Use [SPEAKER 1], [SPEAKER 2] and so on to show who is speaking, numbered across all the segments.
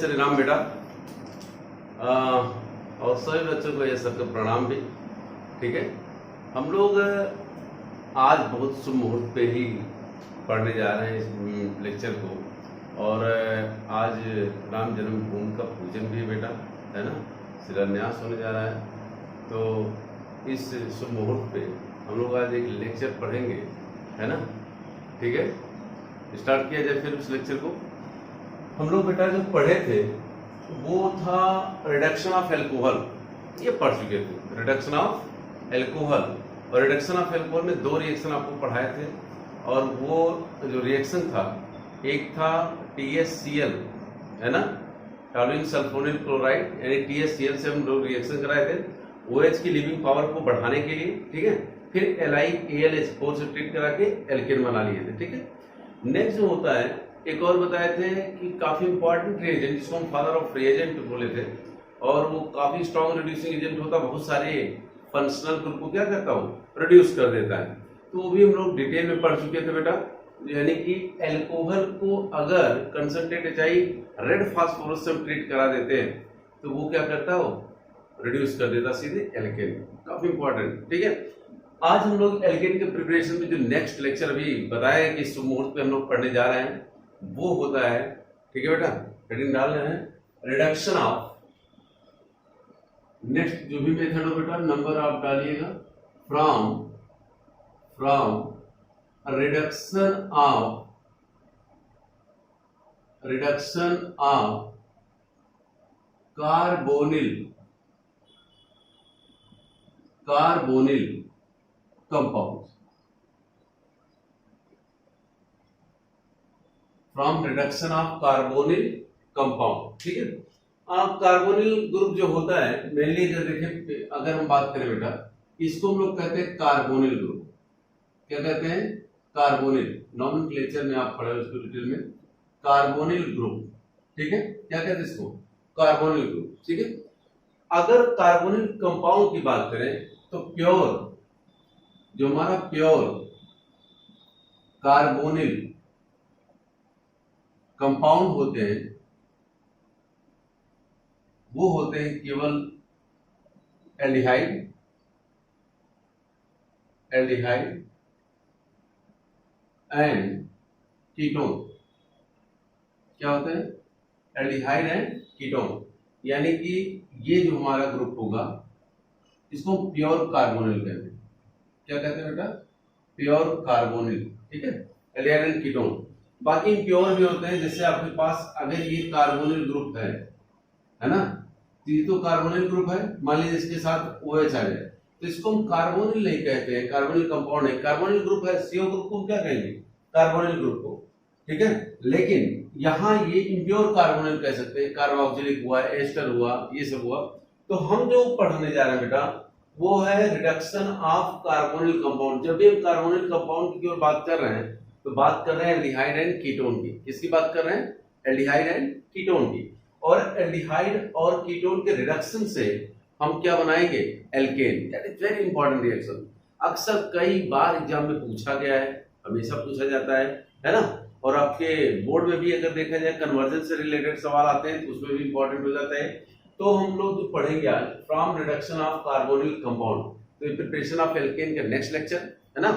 [SPEAKER 1] श्री राम बेटा। और सभी बच्चों को ये सबका प्रणाम भी। ठीक है, हम लोग आज बहुत शुभ मुहूर्त पे ही पढ़ने जा रहे हैं इस लेक्चर को। और आज राम जन्मभूमि का पूजन भी बेटा है ना, शिलान्यास होने जा रहा है। तो इस शुभ मुहूर्त पे हम लोग आज एक लेक्चर पढ़ेंगे, है ना। ठीक है, स्टार्ट किया जाए फिर उस लेक्चर को। हम लोग बेटा जो पढ़े थे वो था रिडक्शन ऑफ एल्कोहल, ये पढ़ चुके थे रिडक्शन ऑफ एल्कोहल। और रिडक्शन ऑफ एल्कोहल में दो रिएक्शन आपको पढ़ाए थे, और वो जो रिएक्शन था एक था TSCl, है ना, टॉलुइन सल्फोनिल क्लोराइड, यानी TSCl से हम लोग रिएक्शन कराए थे OH की लिविंग पावर को बढ़ाने के लिए। ठीक है, फिर LiAlH फोर से ट्रीट करा के एल्केन बना लिए थे। ठीक है, नेक्स्ट जो होता है एक और बताए थे कि काफी इंपॉर्टेंट रिएजेंट जिसको हम फादर ऑफ रिएजेंट बोले थे, और वो काफी स्ट्रॉन्ग रिड्यूसिंग एजेंट होता, बहुत सारे फंक्शनल ग्रुप को क्या करता हो, रिड्यूस कर देता है। तो वो भी हम लोग डिटेल में पढ़ चुके थे बेटा। यानी कि एल्कोहल को अगर कंसंट्रेट HI रेड फास्फोरस से हम ट्रीट करा देते हैं तो वो क्या करता हो, रिड्यूस कर देता सीधे एल्केन। काफी इंपॉर्टेंट। ठीक है, आज हम लोग एल्केन के प्रिपरेशन में जो नेक्स्ट लेक्चर अभी बताया कि शुभ मुहूर्त पे हम लोग पढ़ने जा रहे हैं वो होता है, ठीक है बेटा, हेडिंग डाल रहे हैं, रिडक्शन ऑफ। नेक्स्ट जो भी मेथड हो बेटा नंबर आप डालिएगा, from reduction of carbonyl compound, from reduction of carbonyl compound. ठीक है, आप कार्बोनिल ग्रुप जो होता है मेनली अगर देखें, अगर हम बात करें बेटा, इसको हम लोग कहते हैं कार्बोनिल ग्रुप। क्या कहते हैं, कार्बोनिल। नॉमेनक्लेचर में आप पढ़े उसको डिटेल में, कार्बोनिल ग्रुप। ठीक है, क्या कहते हैं इसको, कार्बोनिल ग्रुप। ठीक है, अगर कार्बोनिल कंपाउंड की बात करें तो प्योर, जो हमारा प्योर कार्बोनिल कंपाउंड होते हैं वो होते हैं केवल एल्डिहाइड एंड कीटोन। क्या होते हैं, एल्डिहाइड एंड कीटोन। यानी कि ये जो हमारा ग्रुप होगा इसको प्योर कार्बोनिल कहते हैं। क्या कहते हैं बेटा, प्योर कार्बोनिल। ठीक है, एल्डिहाइड एंड कीटोन। बाकी इम्प्योर भी होते हैं, जैसे आपके पास अगर ये कार्बोनिल ग्रुप है ना, ये तो कार्बोनिल ग्रुप है, मान लीजिए इसके साथ OH आ जाए तो इसको हम कार्बोनिल नहीं कहते हैं, कार्बोनिल कंपाउंड है, कार्बोनिल ग्रुप है। CO ग्रुप को क्या कहेंगे, कार्बोनिल ग्रुप को। ठीक है, लेकिन यहाँ ये इम्प्योर कार्बोनिल कह सकते हैं, कार्बोक्सिलिक हुआ, एस्टर हुआ, ये सब हुआ। तो हम जो पढ़ने जा रहे हैं बेटा वो है रिडक्शन ऑफ कार्बोनिल कंपाउंड। जब भी हम कार्बोनिल कंपाउंड की ओर बात कर रहे हैं तो बात कर रहे हैं एल्डिहाइड एंड कीटोन की। किसकी बात कर रहे हैं, एल्डिहाइड एंड कीटोन की। और एल्डिहाइड और कीटोन के रिडक्शन से हम क्या बनाएंगे, alkane. That is very important reaction. अक्सर कई बार एग्जाम में पूछा गया है, हमेशा पूछा जाता है ना। और आपके बोर्ड में भी अगर देखा जाए कन्वर्जन से रिलेटेड सवाल आते हैं तो उसमें भी इंपॉर्टेंट हो जाता है। तो हम लोग जो पढ़ेंगे आज from reduction of carbonyl compound, तो प्रिपरेशन ऑफ एल्केन का नेक्स्ट लेक्चर है ना,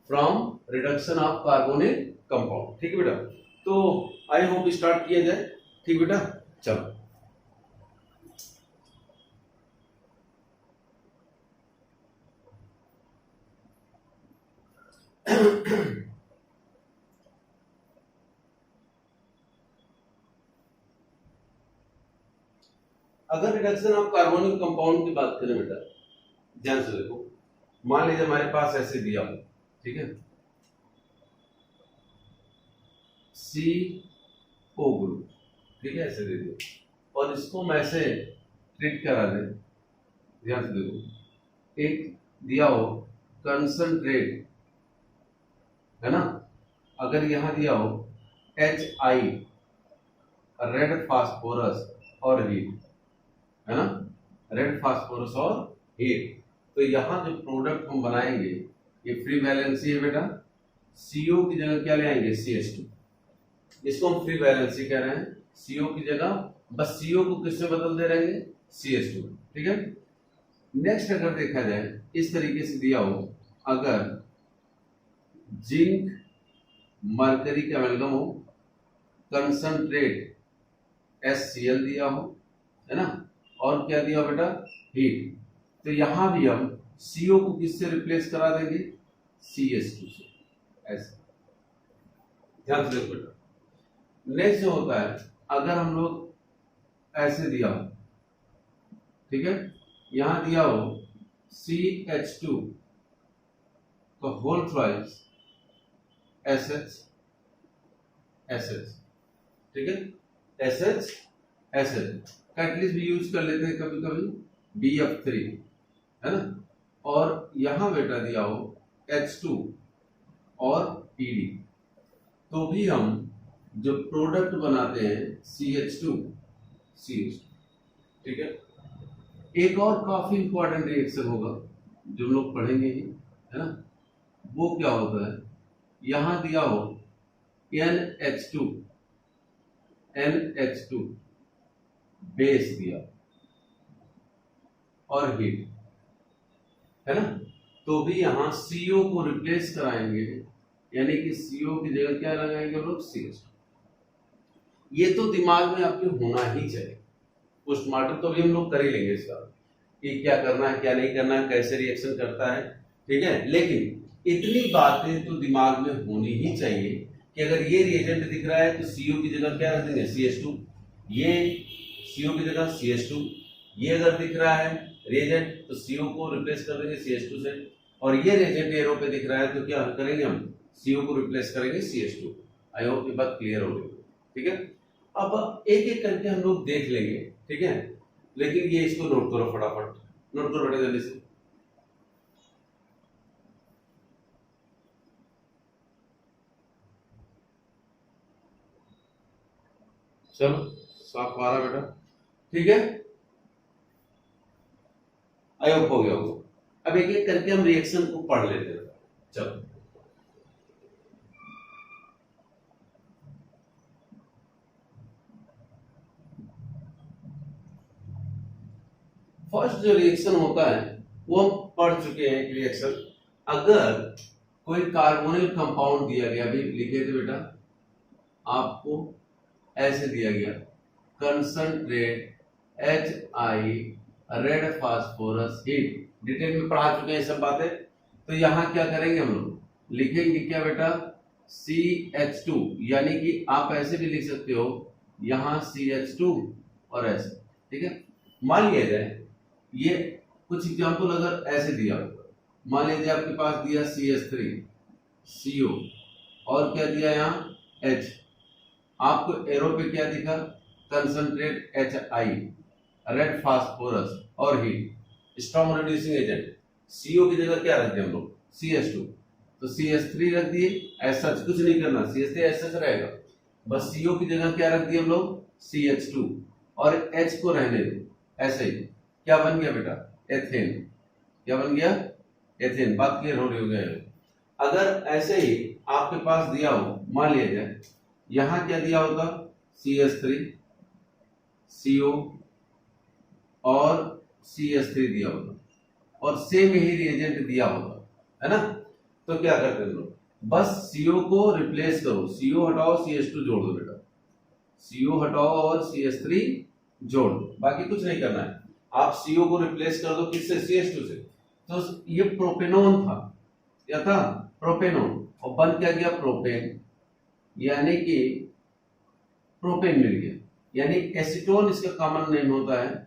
[SPEAKER 1] from reduction of carbonyl compound. ठीक है बेटा, तो आई होप स्टार्ट किया जाए। ठीक बेटा, चलो। अगर रिडक्शन ऑफ कार्बोनिल कंपाउंड की बात करें बेटा, ध्यान से देखो, मान लीजिए हमारे पास ऐसे दिया हो, ठीक है, CO ग्रुप, ठीक है, ऐसे दे दो, और इसको हम ऐसे ट्रीट करा दें। ध्यान से देखो, एक दिया हो कंसंट्रेट, है ना, अगर यहां दिया हो HI रेड फास्फोरस और हीट, है ना, रेड फास्फोरस और हीट, तो यहां जो प्रोडक्ट हम बनाएंगे ये फ्री वैलेंसी है बेटा। CO की जगह क्या ले आएंगे, CH2। इसको हम फ्री वैलेंसी कह रहे हैं। CO की जगह बस CO को किससे बदल दे रहेंगे, CH2। ठीक है। नेक्स्ट अगर देखा जाए इस तरीके से दिया हो, अगर जिंक मरकरी का एमाल्गम हो, कंसंट्रेट HCl दिया हो, है ना, और क्या दिया हो बेटा, हीट, तो यहां भी हम CO को किससे रिप्लेस करा देंगे, CH2 से, ऐसे ध्यान से देखो बेटा। नेक्स्ट जो होता है, अगर हम लोग ऐसे दिया हो, ठीक है, यहां दिया हो CH2 का होल ट्वाइस SH, ठीक है, SH कैटलिस्ट भी यूज कर लेते हैं कभी कभी, BF3, है ना, और यहां बेटा दिया हो H2 और PD, तो भी हम जो प्रोडक्ट बनाते हैं CH2, ठीक है। एक और काफी इंपॉर्टेंट रिएक्शन होगा जो हम लोग पढ़ेंगे ही, है ना, वो क्या होता है, यहां दिया हो NH2 बेस दिया और हीट, है ना, तो भी यहां CO को रिप्लेस कराएंगे, यानी कि CO की जगह क्या लगाएंगे हम लोग, CH2। ये तो दिमाग में आपके होना ही चाहिए। पोस्टमार्टम तो भी हम लोग कर ही लेंगे इसका, कि क्या करना है क्या नहीं करना है, कैसे रिएक्शन करता है, ठीक है, लेकिन इतनी बातें तो दिमाग में होनी ही चाहिए कि अगर ये रिएजेंट दिख रहा है तो CO की जगह क्या रख देंगे, CH2, ये CO की जगह CH2, ये अगर दिख रहा है रिएजेंट तो CO को रिप्लेस कर देंगे CH2 से, और ये रिएजेंट एरो पे दिख रहा है तो क्या करेंगे हम, CO को रिप्लेस करेंगे CH2। आई होप ये बात क्लियर हो गई, ठीक है। अब एक एक करके हम लोग देख लेंगे, ठीक है, लेकिन ये इसको नोट करो फटाफट, नोट करो बेटा जल्दी से। चलो साफ आ रहा बेटा, ठीक है, आई होप हो गया होगा। अब एक एक करके हम रिएक्शन को पढ़ लेते हैं, चलो। फर्स्ट जो रिएक्शन होता है वो हम पढ़ चुके हैं, रिएक्शन अगर कोई कार्बोनिल कंपाउंड दिया गया, अभी लिखे थे बेटा आपको, ऐसे दिया गया concentrate HI red phosphorus heat, detail में पढ़ा चुके हैं सब बातें। तो यहां क्या करेंगे हम लोग, लिखेंगे क्या बेटा, CH2, यानी कि आप ऐसे भी लिख सकते हो यहां CH2 और ऐसे, ठीक है। मान लिया जाए ये कुछ एग्जांपल अगर ऐसे दिया होगा, मान लीजिए आपके पास दिया CH3 CO और क्या दिया यहाँ H, आपको एरो पे क्या दिखा, कंसंट्रेट HI रेड फास्फोरस और heat, strong reducing agent, CO की जगह क्या रख दिया हम लोग, CH2, तो CH3 रख दिए, ऐसा कुछ नहीं करना, CH3 ऐसा रहेगा, बस CO की जगह क्या रख दिया हम लोग, CH2, और H को रहने दो ऐसे ही, क्या बन गया बेटा, एथेन, क्या बन गया, एथेन। बात क्लियर हो रही हो गया। अगर ऐसे ही आपके पास दिया हो, मान लिया जाए यहां क्या दिया होगा, CH3 CO और CH3 दिया होगा, और सेम ही रिएजेंट दिया होगा, है ना, तो क्या करते हैं लोग, बस CO को रिप्लेस करो, CO हटाओ CH2 जोड़ दो बेटा, CO हटाओ और CH3 जोड़ दो, बाकी कुछ नहीं करना है। आप CO को रिप्लेस कर दो किससे, CH2 से, तो ये प्रोपेनोन था, क्या था, प्रोपेनोन, और बन क्या गया, प्रोपेन, यानी कि प्रोपेन मिल गया, यानी एसीटोन इसका कॉमन नेम होता है।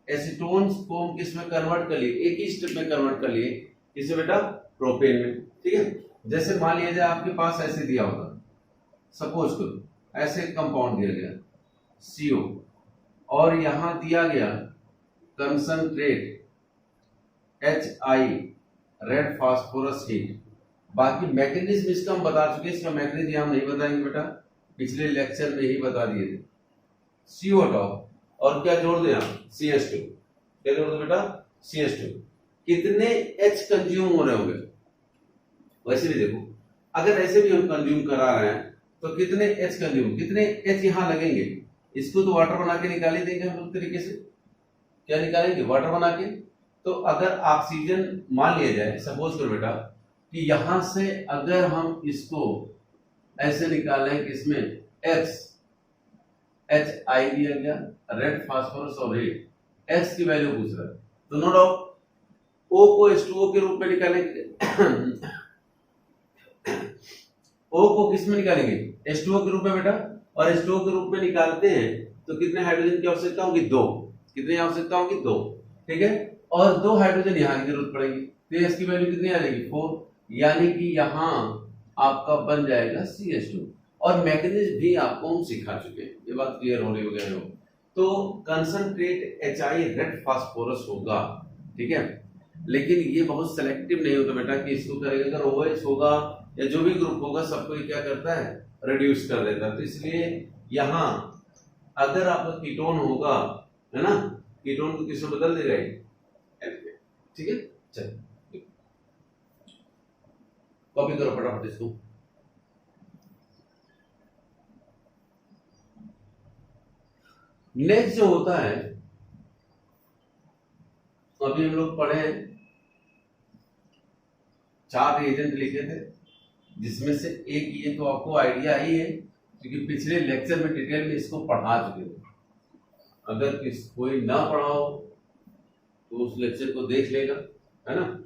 [SPEAKER 1] एसीटोन को हम किस में कन्वर्ट कर लिए, एक ही स्टेप में कन्वर्ट कर लिए, किसे बेटा, प्रोपेन में, ठीक है। जैसे मान लिया जाए आपके पास ऐसे दिया होगा, सपोज करो ऐसे कंपाउंड दिया गया CO और यहां दिया गया concentrate HI red phosphorus heat. बाकी मैकेनिज्म इसका हम बता चुके हैं, इसका मैकेनिज्म हम नहीं बताएंगे बेटा, पिछले लेक्चर में ही बता दिए थे। CO हटाओ और क्या जोड़ दें आप, CH2, क्या जोड़ दो बेटा, CH2। कितने H कंज्यूम हो रहे होंगे, वैसे भी देखो, अगर ऐसे भी हम कंज्यूम करा रहे हैं तो कितने H कंज्यूम, कितने H यहां लगेंगे, इसको तो वाटर बना के निकाल ही देंगे हम लोग तरीके से। क्या निकालेंगे? वाटर बना के। तो अगर ऑक्सीजन मान लिया जाए, सपोज करो बेटा कि यहां से अगर हम इसको ऐसे निकालें कि इसमें HI दिया गया, रेड फास्फोरस और रेड, X की वैल्यू पूछ रहा है, तो नो डाउट O को H2O के रूप में निकालेंगे। O को किस में निकालेंगे? H2O के रूप में बेटा। और H2O के रूप में निकालते हैं तो कितने हाइड्रोजन की आवश्यकता होगी? 2। कितनी आवश्यकता होगी? 2। ठीक है, और 2 हाइड्रोजन यहाँ की जरूरत पड़ेगी, तो S की वैल्यू कितनी आ जाएगी? 4। यानी कि यहाँ आपका बन जाएगा CH2। और मैग्नीज भी आपको हम सिखा चुके हैं, ये बात क्लियर हो रही होगी। तो कंसंट्रेट HI रेड फास्फोरस होगा, ठीक है। लेकिन ये बहुत सेलेक्टिव नहीं होता बेटा कि इसको करेगा। अगर OH होगा या जो भी ग्रुप होगा सबको ये क्या करता है? रिड्यूस कर देता है। तो इसलिए यहाँ अगर आपका कीटोन होगा, है ना, कीटोन को किसमें बदल देगा? ठीक है, चल कॉपी करो फटाफट इसको। नेक्स्ट जो होता है, अभी हम लोग पढ़े 4 रिएजेंट लिखे थे, जिसमें से एक ये तो आपको आइडिया ही है क्योंकि पिछले लेक्चर में डिटेल में इसको पढ़ा चुके थे। अगर कोई ना पढ़ा हो तो उस लेक्चर को देख लेगा, है ना।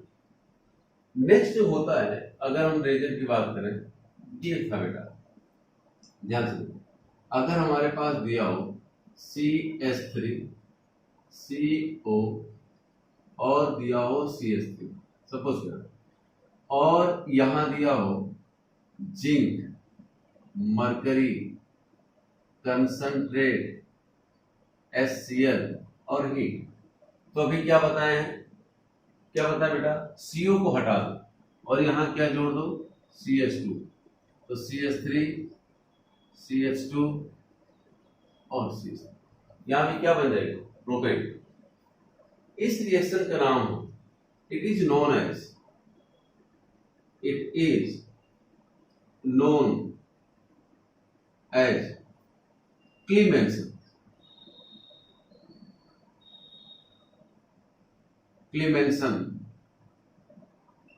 [SPEAKER 1] नेक्स्ट जो होता है, अगर हम रिएजेंट की बात करें, ये था बेटा, ध्यान से, अगर हमारे पास दिया हो CH3 CO और दिया हो CH3 सपोज करें, और यहां दिया हो जिंक, मरकरी, कंसंट्रेट, HCl और हीट, तो अभी क्या बताए हैं? क्या बताया बेटा? CO को हटा दो और यहां क्या जोड़ दो? CH2, तो CH3 CH2 और CH3, यहां भी क्या बन जाएगा? प्रोपेन। इस रिएक्शन का नाम it is known as Clemmensen. Clemmensen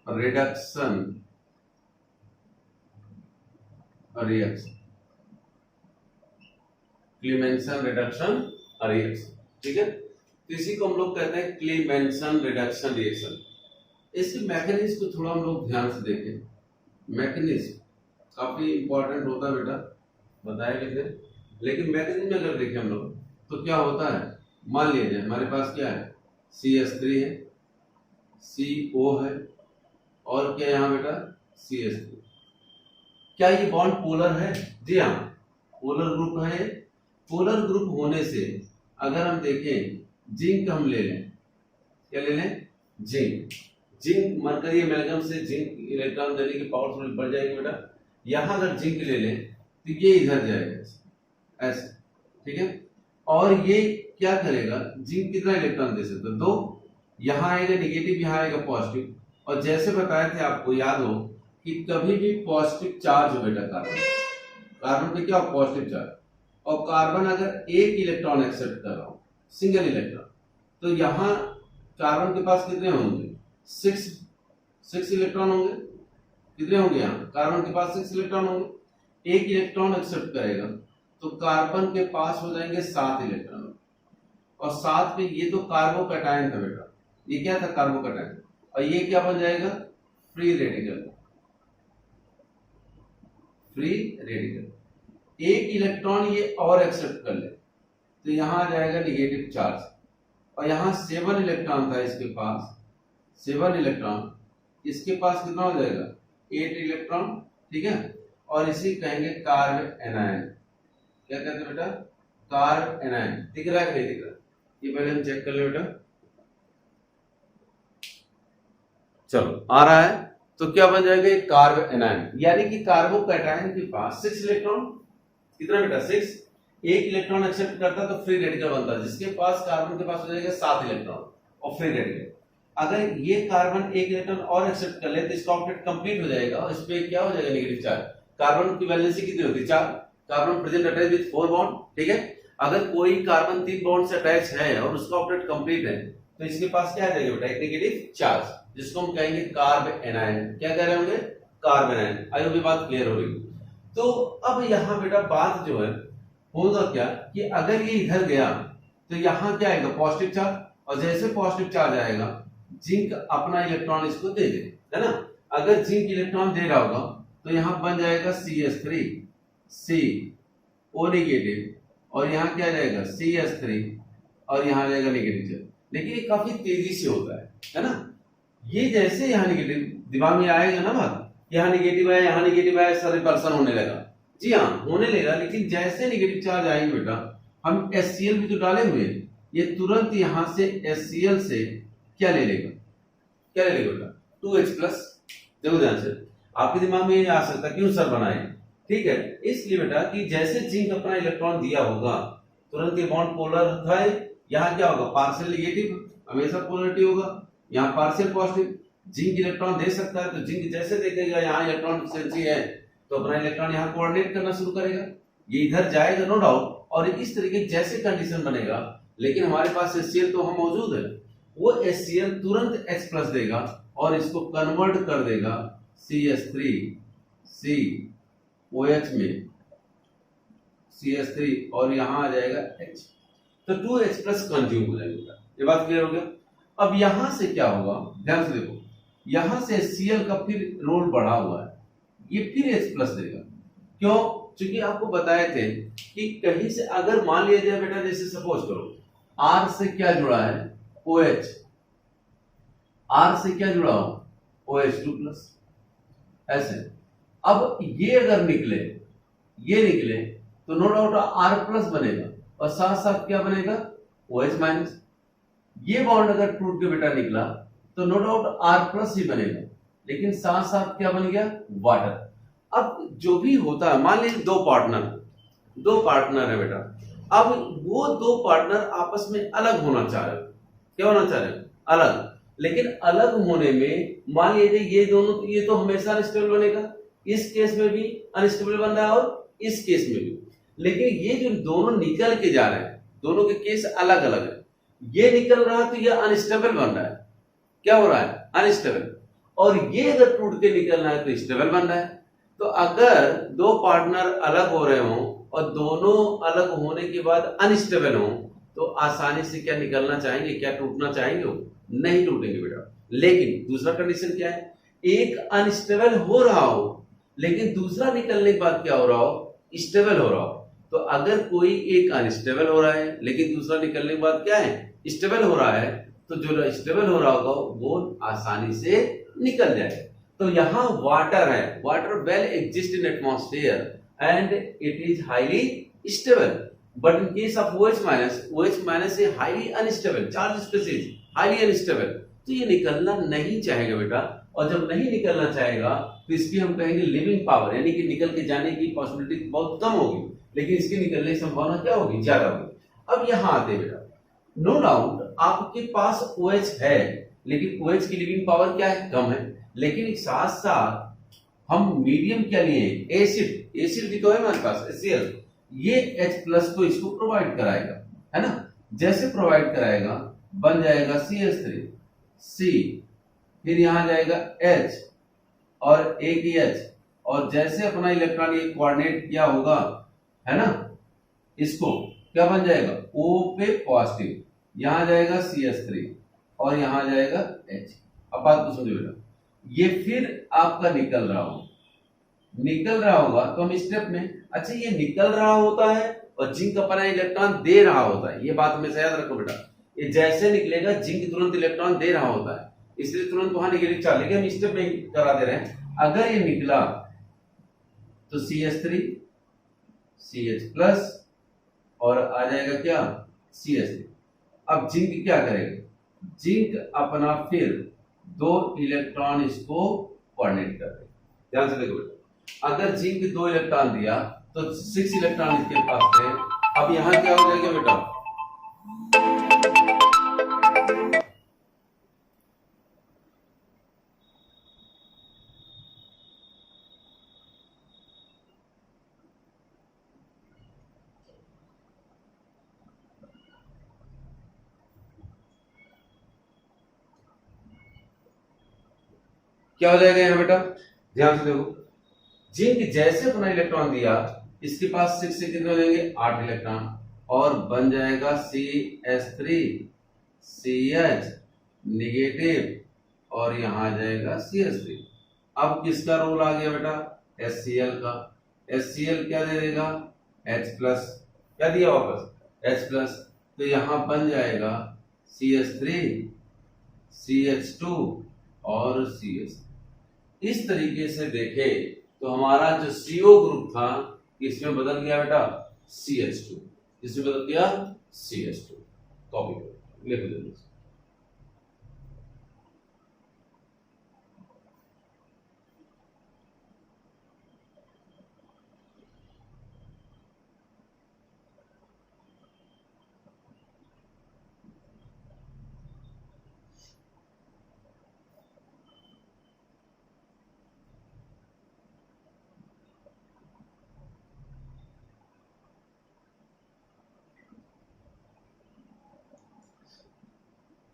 [SPEAKER 1] reduction reaction, Clemmensen reduction reaction, ठीक है। तो इसी को हम लोग कहते हैं क्लीमेंसन रिडक्शन रिएक्शन। इसके मैकेनिज्म को थोड़ा हम लोग ध्यान से देखें। मैकेनिज्म काफी इंपॉर्टेंट होता है बेटा, बताया कैसे, लेकिन मैकेनिज्म अगर देखें हम लोग तो क्या होता है? मान लिया जाए हमारे पास क्या है? CH3 है, CO है, और क्या यहाँ बेटा? CH3। क्या ये बॉन्ड पोलर है? जी हाँ, पोलर ग्रुप है। पोलर ग्रुप होने से अगर हम देखें, जिंक हम ले लें, क्या ले लें? जिंक मरकरी एमाल्गम से जिंक इलेक्ट्रॉन देने की पावर थोड़ी बढ़ जाएगी बेटा। यहां अगर जिंक ले लें तो ये इधर जाएगा ऐसे, ठीक है। और ये क्या करेगा? जिंक कितना इलेक्ट्रॉन दे सकता है? 2। यहां आएगा नेगेटिव, यहां आएगा पॉजिटिव। और जैसे बताए थे आपको, याद हो कि कभी भी पॉजिटिव चार्ज हो बेटा, कार्बन पे क्या हो? Positive charge. और कार्बन अगर एक इलेक्ट्रॉन एक्सेप्ट कर रहा हो, सिंगल इलेक्ट्रॉन, तो यहां कार्बन के पास कितने होंगे? 6 इलेक्ट्रॉन होंगे। कितने होंगे? यहाँ कार्बन के पास 6 इलेक्ट्रॉन होंगे। एक इलेक्ट्रॉन एक्सेप्ट करेगा तो कार्बन के पास हो जाएंगे 7 इलेक्ट्रॉन। और 7 पे ये तो कार्बोकैटायन था बेटा, ये क्या था? कार्बोकैटायन। और ये क्या बन जाएगा? Free radical. Free radical. एक इलेक्ट्रॉन ये और एक्सेप्ट कर ले तो यहां आ जाएगा निगेटिव चार्ज। और यहां 7 इलेक्ट्रॉन था इसके पास, 7 इलेक्ट्रॉन, इसके पास कितना हो जाएगा? 8 इलेक्ट्रॉन, ठीक है। और इसी कहेंगे कार्ब एनायन। क्या कहते हैं बेटा? Carb anion. दिख रहा है कि नहीं दिख रहा? ये पहले हम चेक कर ले बेटा। चलो आ रहा है, तो क्या बन जाएगा? Carb anion. यानी कि कार्बोकैटायन के पास 6 इलेक्ट्रॉन, कितना बेटा? 6। एक इलेक्ट्रॉन एक्सेप्ट करता तो फ्री रेडिकल बनता, जिसके पास कार्बन के पास हो जाएगा 7 इलेक्ट्रॉन और फ्री रेडिकल। अगर ये कार्बन एक इलेक्ट्रॉन और एक्सेप्ट कर ले तो इसका ऑक्टेट कंप्लीट हो जाएगा और इस पे क्या हो जाएगा? Negative charge. कार्बन की वैलेंसी कितनी होती है? 4। Carbon present attach with 4 bond, ठीक है। अगर कोई कार्बन 3 बॉन्ड से अटैच है और उसका ऑर्बिट कंप्लीट है तो इसके पास क्या आ जाएगा बेटा, एक नेगेटिव चार्ज, जिसको हम कहेंगे कार्ब एनायन। क्या कह रहे होंगे, कार्ब एनायन। आई होप ये बात क्लियर हो रही। तो अब यहाँ बेटा बात जो है होगा क्या कि अगर ये इधर गया तो यहाँ क्या आएगा, पॉजिटिव चार्ज, और जैसे पॉजिटिव चार्ज आएगा जिंक अपना इलेक्ट्रॉन इसको दे दे, है ना। अगर जिंक इलेक्ट्रॉन दे रहा होगा तो यहाँ बन जाएगा CH3 C O नेगेटिव, और यहाँ क्या जाएगा CH3 और यहाँ जाएगा नेगेटिव चार्ज। लेकिन ये काफी तेजी से होता है ना। ये जैसे यहाँ नेगेटिव दिमाग में आएगा ना बात, यहाँ नेगेटिव है यहाँ नेगेटिव है, सब रिपल्सन होने लगा। जी हाँ होने लगा, लेकिन जैसे नेगेटिव चार्ज आएंगे बेटा, हम HCl भी तो डाले हुए, ये तुरंत यहाँ से HCl से क्या ले लेगा, क्या ले लेगा बेटा, 2H प्लस। देखो ध्यान से, आपके दिमाग में ये आ सकता है क्यों सर बनाए, ठीक है, इसलिए बेटा कि जैसे जिंक अपना इलेक्ट्रॉन दिया होगा तुरंत ये बॉन्ड पोलर है, यहाँ क्या होगा, पार्शियल नेगेटिव, हमेशा पोलरिटी होगा, यहाँ पार्शियल पॉजिटिव। जिंक इलेक्ट्रॉन दे सकता है तो जिंक जैसे देखेगा यहाँ इलेक्ट्रॉन डिफिशिएंसी है तो अपना इलेक्ट्रॉन यहाँ कोऑर्डिनेट करना शुरू करेगा, ये इधर जाएगा नो डाउट, और इस तरीके जैसे कंडीशन बनेगा। लेकिन हमारे पास HCl तो हम मौजूद है, वो HCl तुरंत H प्लस देगा और इसको कन्वर्ट कर देगा CH3 COH में CH3 और यहाँ आ जाएगा H, तो 2H प्लस कंज्यूम हो जाएगा। ये बात क्लियर हो गया। अब यहां से क्या होगा, ध्यान से देखो, यहां से HCl का फिर रोल बढ़ा हुआ है, ये फिर H प्लस देगा। क्यों, क्योंकि आपको बताए थे कि कहीं से अगर मान लिया जाए बेटा, जैसे सपोज करो R से क्या जुड़ा है OH, R से क्या जुड़ा हो OH2 प्लस, ऐसे। अब ये अगर निकले, ये निकले तो नो डाउट R प्लस बनेगा और साथ साथ क्या बनेगा OH माइनस। ये बॉन्ड अगर टूट के बेटा निकला तो नो डाउट R प्लस ही बनेगा, लेकिन साथ साथ क्या बन गया वाटर। अब जो भी होता है, मान लीजिए दो पार्टनर है बेटा, अब वो दो पार्टनर आपस में अलग होना चाह रहे हो, क्या होना चाह रहे हो, अलग। लेकिन अलग होने में मान लीजिए ये दोनों, ये तो हमेशा अनस्टेबल बनेगा, इस केस में भी अनस्टेबल बन रहा है और इस केस में भी। लेकिन ये जो दोनों निकल के जा रहे हैं, दोनों के केस अलग अलग है, ये निकल रहा है तो ये अनस्टेबल बन रहा है, क्या हो रहा है अनस्टेबल, और ये अगर टूट के निकलना है तो स्टेबल बन रहा है। तो अगर दो पार्टनर अलग हो रहे हो और दोनों अलग होने के बाद अनस्टेबल हो तो आसानी से क्या निकलना चाहेंगे, क्या टूटना चाहेंगे, नहीं टूटेंगे बेटा। लेकिन दूसरा कंडीशन क्या है, एक अनस्टेबल हो रहा हो लेकिन दूसरा निकलने के बाद क्या हो रहा हो, स्टेबल हो रहा हो। तो अगर कोई एक अनस्टेबल हो रहा है लेकिन दूसरा निकलने के बाद क्या है, स्टेबल हो रहा है, तो जो स्टेबल हो रहा होगा वो आसानी से निकल जाए। तो यहाँ वाटर है, water well exist in atmosphere and it is highly stable, but in case of OH minus a highly unstable, charge species highly unstable, तो ये निकलना नहीं चाहेगा बेटा। और जब नहीं निकलना चाहेगा तो इसकी हम कहेंगे लिविंग पावर, यानी कि निकल के जाने की पॉसिबिलिटी बहुत कम होगी, लेकिन इसके निकलने की संभावना क्या होगी, ज्यादा होगी। अब यहाँ आते बेटा, नो डाउट आपके पास OH है लेकिन OH की लिविंग पावर क्या है, कम है, लेकिन साथ साथ हम मीडियम क्या लिए, एसिड भी तो है हमारे पास HCl, ये H प्लस को इसको प्रोवाइड कराएगा, है ना। जैसे प्रोवाइड कराएगा बन जाएगा CH3 C, फिर यहां जाएगा H और एक ही H, और जैसे अपना इलेक्ट्रॉन ये कोऑर्डिनेट किया होगा, है ना, इसको क्या बन जाएगा O पे पॉजिटिव, यहां जाएगा CH3 और यहां जाएगा H। अब बात को समझो बेटा, ये फिर आपका निकल रहा होगा तो हम स्टेप में, अच्छा ये निकल रहा होता है और जिंक अपना इलेक्ट्रॉन दे रहा होता है, ये बात हमेशा याद रखो बेटा। ये जैसे निकलेगा जिंक तुरंत इलेक्ट्रॉन दे रहा होता है, इसलिए तुरंत वहां नेगेटिव चार्ज, लेकिन हम स्टेप में करा दे रहे हैं। अगर ये निकला तो CH3 CH प्लस और आ जाएगा क्या CH3। अब जिंक क्या करेगा, जिंक अपना फिर दो इलेक्ट्रॉन इसको कोऑर्डिनेट कर देगा। ध्यान से देखो बेटा, अगर जिंक 2 इलेक्ट्रॉन दिया तो 6 इलेक्ट्रॉन इसके पास थे। अब यहां क्या हो जाएगा बेटा, क्या हो जाएगा यहाँ बेटा, ध्यान से देखो, जिंक जैसे अपना इलेक्ट्रॉन दिया, इसके पास 6 से कितने हो जाएंगे, 8 इलेक्ट्रॉन, और बन जाएगा CH3 CH नेगेटिव, और यहां आ जाएगा CH3। अब किसका रोल आ गया बेटा, HCl का। HCl क्या दे देगा, H प्लस, क्या दिया वापस, H प्लस, तो यहां बन जाएगा CH3 CH2 और CH। इस तरीके से देखे तो हमारा जो CO ग्रुप था इसमें बदल गया बेटा CH2, इसमें बदल गया CH2। कॉपी करो, लिख दो।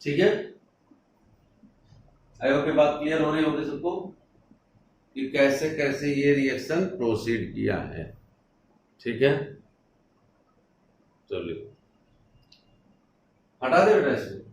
[SPEAKER 1] ठीक है, आई होप ये बात क्लियर हो रही होगी सबको कि कैसे कैसे ये रिएक्शन प्रोसीड किया है। ठीक है, चलिए हटा दे बेटा इसको।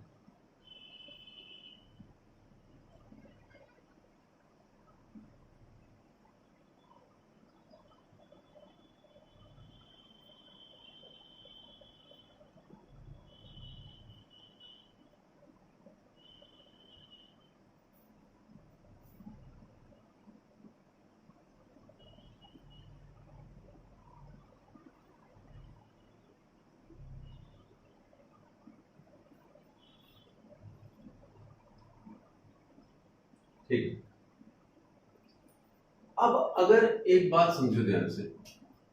[SPEAKER 1] ठीक है, अब अगर एक बात समझो ध्यान से,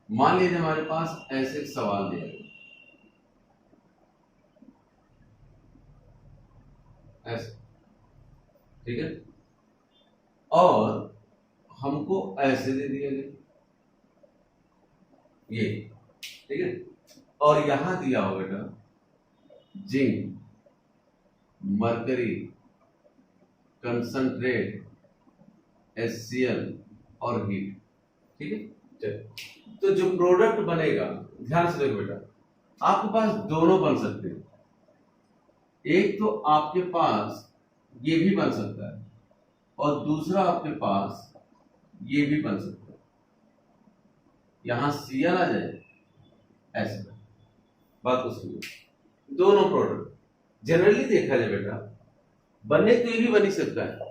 [SPEAKER 1] मान लीजिए हमारे पास ऐसे एक सवाल दिया है, ऐसे, ठीक है, और हमको ऐसे दे दिया गया ये, ठीक है, और यहां दिया हो बेटा जिंक, मरकरी, कंसंट्रेट, HCl और हीट। ठीक है, चलो, तो जो प्रोडक्ट बनेगा, ध्यान से देखो बेटा, आपके पास दोनों बन सकते हैं। एक तो आपके पास ये भी बन सकता है, और दूसरा आपके पास ये भी बन सकता है। यहां Cl आ जाए ऐसे, बात को सुनिए, दोनों प्रोडक्ट जनरली देखा जाए बेटा, बनने तो ये भी बन ही सकता है।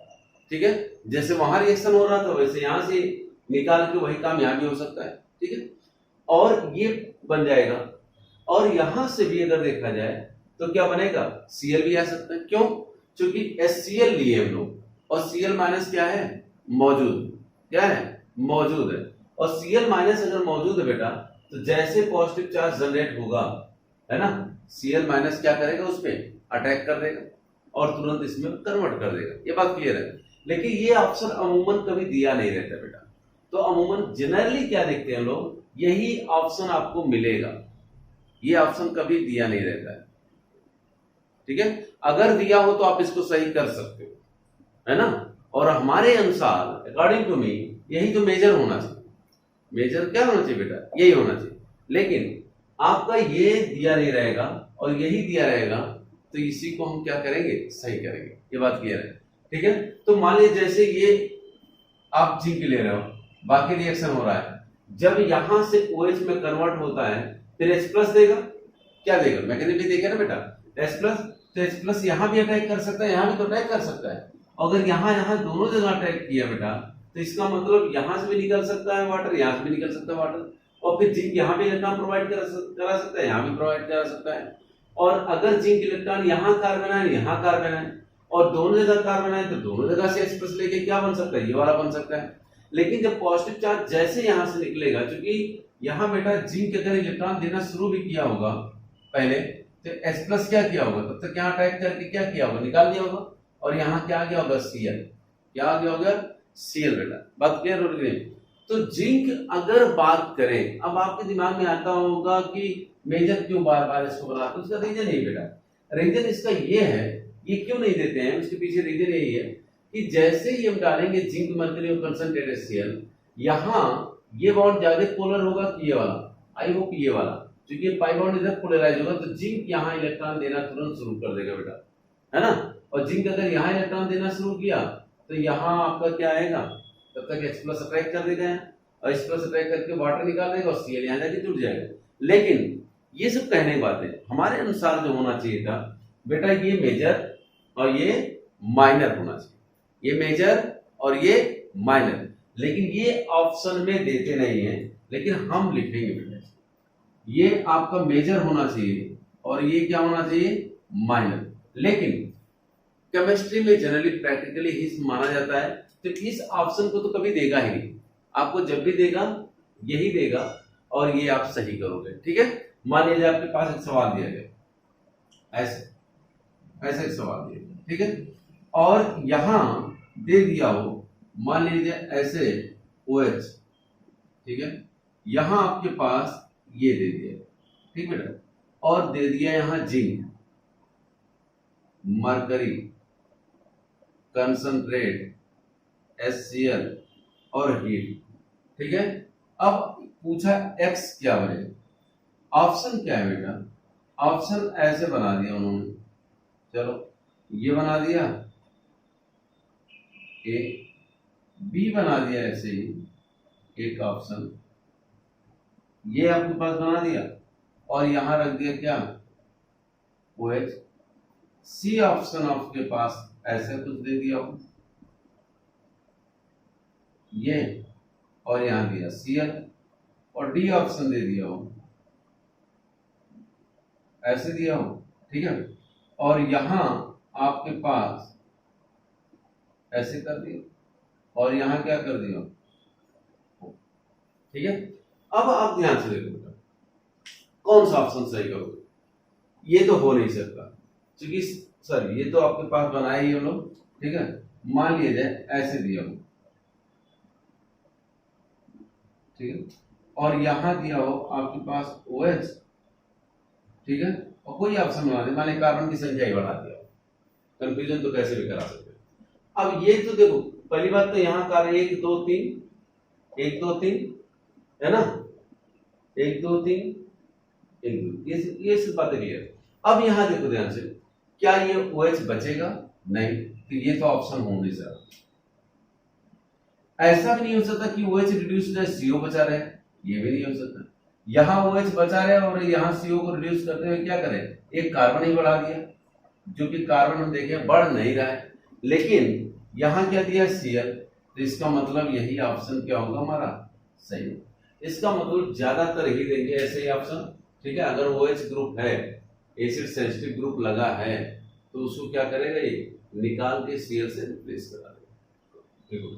[SPEAKER 1] ठीक है, जैसे वहां रिएक्शन हो रहा था वैसे यहां से निकाल के वही काम यहां भी हो सकता है। ठीक है, और ये बन जाएगा, और यहां से भी अगर देखा जाए तो क्या बनेगा, Cl भी आ सकता है। क्यों, क्योंकि HCl लिए हम लोग, और Cl माइनस क्या है, मौजूद, क्या है, मौजूद है, और Cl माइनस अगर मौजूद है बेटा, तो जैसे पॉजिटिव चार्ज जनरेट होगा, है ना, Cl माइनस क्या करेगा, उस पर अटैक कर देगा और तुरंत इसमें कन्वर्ट कर देगा। ये बात क्लियर है। लेकिन ये ऑप्शन अमूमन कभी दिया नहीं रहता बेटा, तो अमूमन जनरली क्या देखते हैं लोग, यही ऑप्शन आपको मिलेगा, ये ऑप्शन कभी दिया नहीं रहता है। ठीक है, अगर दिया हो तो आप इसको सही कर सकते हो, है ना, और हमारे अनुसार अकॉर्डिंग टू मी यही तो मेजर होना चाहिए। मेजर क्या होना चाहिए बेटा, यही होना चाहिए। लेकिन आपका ये दिया नहीं रहेगा और यही दिया रहेगा, तो इसी को हम क्या करेंगे, सही करेंगे। ये बात क्लियर है। ठीक है, तो मान लीजिए जैसे ये आप जिंक ले रहे हो, बाकी रिएक्शन हो रहा है, जब यहां से OH में कन्वर्ट होता है फिर H प्लस देगा, क्या देगा, मैग्नेटिक देगा ना बेटा, H प्लस, तो H प्लस यहां भी अटैक कर सकता है, यहां भी तो अटैक कर सकता है। अगर यहां यहां दोनों जगह अटैक किया बेटा, तो इसका मतलब यहां से भी निकल सकता है वाटर, यहां से भी निकल सकता है वाटर, और फिर जिंक यहां भी इलेक्ट्रॉन प्रोवाइड करा सकता है, यहां भी प्रोवाइड करा सकता है। और अगर जिंक इलेक्ट्रॉन यहां कार्बन है, यहां कार्बन है, और दोनों जगह कार्बन है, तो दोनों जगह से H प्लस लेके क्या बन सकता है, ये वाला बन सकता है। लेकिन जब पॉजिटिव चार्ज जैसे यहां से निकलेगा, क्योंकि यहां बेटा जिंक अगर इलेक्ट्रॉन देना शुरू भी किया होगा पहले, तो H प्लस क्या किया होगा, तब तक यहां अटैक करके क्या किया होगा, निकाल दिया होगा, और यहां क्या आ गया होगा, Cl, क्या आ गया होगा, Cl बेटा। बात क्लियर हो रही है। तो जिंक अगर बात करें, अब आपके दिमाग में आता होगा कि मेजर क्यों बार बार इसको बनाते, उसका रीजन यही बेटा, रीजन इसका ये है, ये क्यों नहीं देते हैं, उसके पीछे रीजन यही है, कि जैसे ही हम डालेंगे जिंक मर्करी और कंसंट्रेटेड HCl, यहाँ ये बॉन्ड ज्यादा पोलर होगा कि ये वाला, आई होप ये वाला, क्योंकि ये पाई बॉन्ड इधर पोलराइज होगा तो जिंक यहाँ इलेक्ट्रॉन देना तुरंत शुरू कर देगा बेटा, है ना। और जिंक अगर यहाँ इलेक्ट्रॉन देना शुरू किया तो यहाँ आपका क्या आएगा, तब तक H+ अट्रैक्ट कर देगा और H+ अट्रैक्ट करके वाटर निकाल देगा और Cl यहाँ जाके जुड़ जाएगा। लेकिन ये सब कहने की बात है, हमारे अनुसार जो होना चाहिए था बेटा, ये मेजर और ये माइनर होना चाहिए, ये मेजर और ये माइनर, लेकिन ये ऑप्शन में देते नहीं है, लेकिन हम लिखेंगे बेटा, ये आपका मेजर होना चाहिए और ये क्या होना चाहिए, माइनर। लेकिन केमिस्ट्री में जनरली प्रैक्टिकली हिस्स माना जाता है, तो इस ऑप्शन को तो कभी देगा ही नहीं, आपको जब भी देगा यही देगा और ये आप सही करोगे, ठीक है। मान लीजिए आपके पास एक सवाल दिया गया, ऐसे ऐसे एक सवाल दिया गया, ठीक है, और यहां दे दिया हो, मान लीजिए ऐसे OH, ठीक है, यहां आपके पास ये दे दिया, ठीक बेटा, और दे दिया यहां जिंक, मरकरी, कंसंट्रेट, HCl और हीट, ठीक है। अब पूछा X क्या बनेगा, ऑप्शन क्या है बेटा, ऑप्शन ऐसे बना दिया उन्होंने, चलो ये बना दिया A, B बना दिया ऐसे ही एक ऑप्शन, ये आपके पास बना दिया और यहां रख दिया क्या, OH, C ऑप्शन आपके पास ऐसे कुछ दे दिया हो ये, और यहां दिया Cl, और D ऑप्शन दे दिया हो, ऐसे दिया हो, ठीक है, और यहां आपके पास ऐसे कर दिया और यहां क्या कर दिया, ठीक है। अब आप ध्यान से देखो बेटा, कौन सा ऑप्शन सही करोगे, ये तो हो नहीं सकता, क्योंकि सर ये तो आपके पास बनाए ही हो लोग, ठीक है, मान लिया जाए ऐसे दिया हो, ठीक है, और यहां दिया हो आपके पास OH, ठीक है, और कोई ऑप्शन बना दे, मान लीजिए कार्बन की संख्या ही बढ़ा दिया, कंफ्यूजन तो कैसे भी करा सकते हैं। अब ये तो देखो, पहली बात तो यहाँ कार्बन 1 2 3 1 2 3 है ना, 1 2 3 1 2, ये सब बातें क्लियर। अब यहाँ देखो ध्यान से, क्या ये OH बचेगा, नहीं, तो ये तो ऑप्शन हो नहीं सकता, ऐसा भी नहीं हो सकता कि OH रिड्यूस हो जाए CO बचा रहे, ये भी नहीं हो सकता, यहाँ OH बचा रहे और यहाँ CO को रिड्यूस करते हुए क्या करें, एक कार्बन ही बढ़ा दिया, जो कि कार्बन हम देखें बढ़ नहीं रहा है, लेकिन यहाँ क्या दिया Cl, तो इसका मतलब यही ऑप्शन क्या होगा हमारा सही, इसका मतलब ज्यादातर ही देंगे ऐसे ही ऑप्शन, ठीक है। अगर OH ग्रुप है, एसिड सेंसिटिव ग्रुप लगा है, तो उसको क्या करेगा, ये निकाल के Cl से रिप्लेस करा देगा, देखो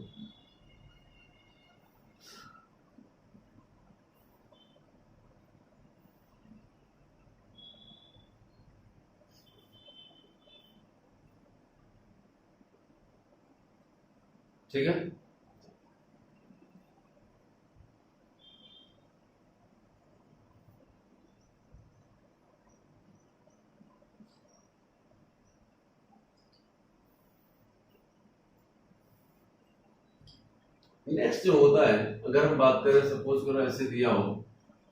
[SPEAKER 1] ठीक है। नेक्स्ट जो होता है, अगर हम बात करें, सपोज करो ऐसे दिया हो,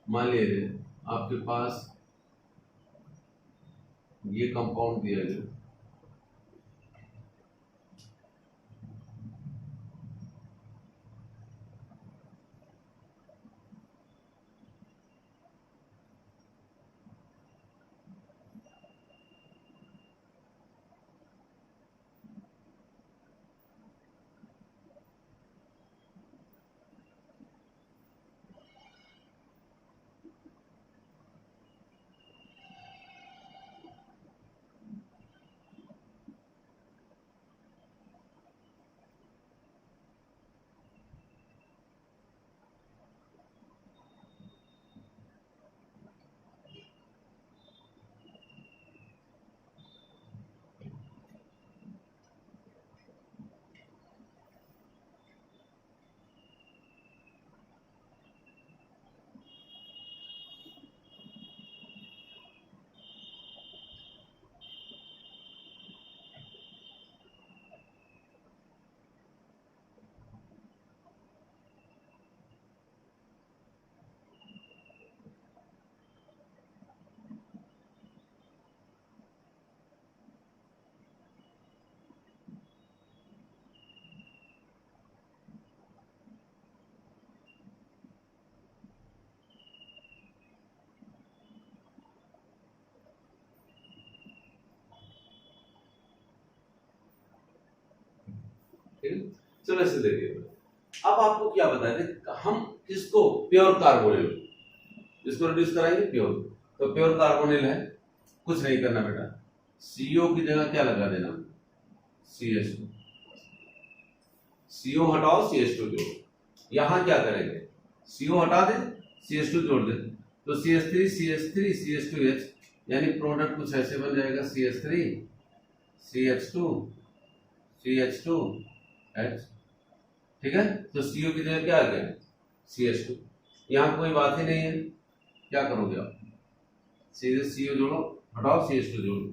[SPEAKER 1] मान लीजिए आपके पास ये कंपाउंड दिया है, ठीक है। चलो ऐसे देखिए, अब आपको क्या बता दें, हम किसको प्योर कार्बोनिल इसको रिड्यूस कराएंगे प्योर, तो प्योर कार्बोनिल है, कुछ नहीं करना बेटा, CO की जगह क्या लगा देना, CH2, CO हटाओ CH2 जोड़ो। यहां क्या करेंगे, CO हटा दे CH2 जोड़ दे, तो CH3 CH3 CH2H, यानी प्रोडक्ट कुछ ऐसे बन जाएगा, CH3 CH2 CH2H, ठीक है। तो CO की जगह क्या आ गया, CH2, यहां कोई बात ही नहीं है, क्या करोगे आप, सीधे CO जोड़ो, हटाओ CH2 जोड़ो।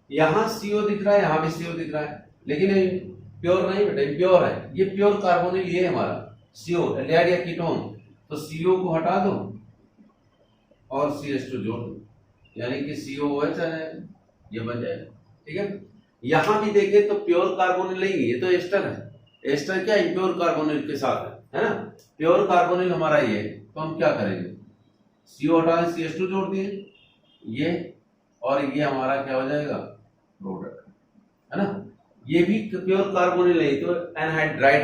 [SPEAKER 1] यहां CO दिख रहा है, यहां भी CO दिख रहा है, लेकिन प्योर नहीं बेटा, इम्प्योर है, ये प्योर कार्बोनिल ये है हमारा CO, एल्डिहाइड या कीटोन, तो CO को हटा दो और CH2 जोड़ दो, यानी कि COOH आ जाएगा, ये बन जाएगा, ठीक है। यहां भी देखें तो प्योर कार्बोनिल नहीं, ये तो एस्टर है, एस्टर क्या इम्प्योर कार्बोनिल के साथ है ना, प्योर कार्बोनिल हमारा ये, तो हम क्या करेंगे, CO हटा दें CH2 जोड़ दिए, ये और ये हमारा क्या हो जाएगा, प्रोडक्ट, है ना। ये भी प्योर कार्बोनिल नहीं, तो एनहाइड्राइड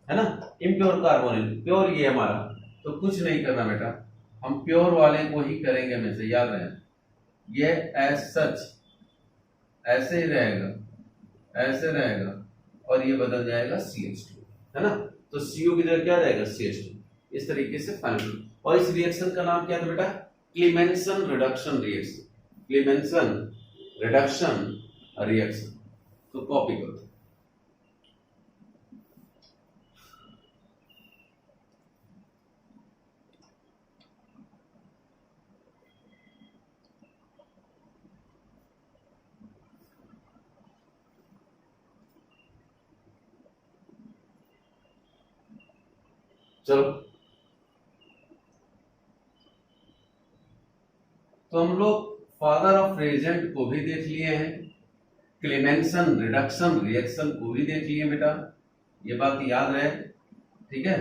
[SPEAKER 1] है ना, इम्प्योर कार्बोनिल, प्योर ये हमारा, तो कुछ नहीं करना बेटा, हम प्योर वाले को ही करेंगे हमेशा, याद रहे, ये एज सच ऐसे ही रहेगा, ऐसे रहेगा, और ये बदल जाएगा CH2, है ना, तो CO की जगह क्या रहेगा, CH2, इस तरीके से फाइनल। और इस रिएक्शन का नाम क्या था बेटा, क्लीमेंसन reduction reaction, Clemmensen reduction reaction, तो कॉपी करो। चलो, तो हम लोग फादर ऑफ रिएजेंट को भी देख लिए हैं, क्लीमेंसन रिडक्शन रिएक्शन को भी देख लिए बेटा, ये बात याद रहे, ठीक है।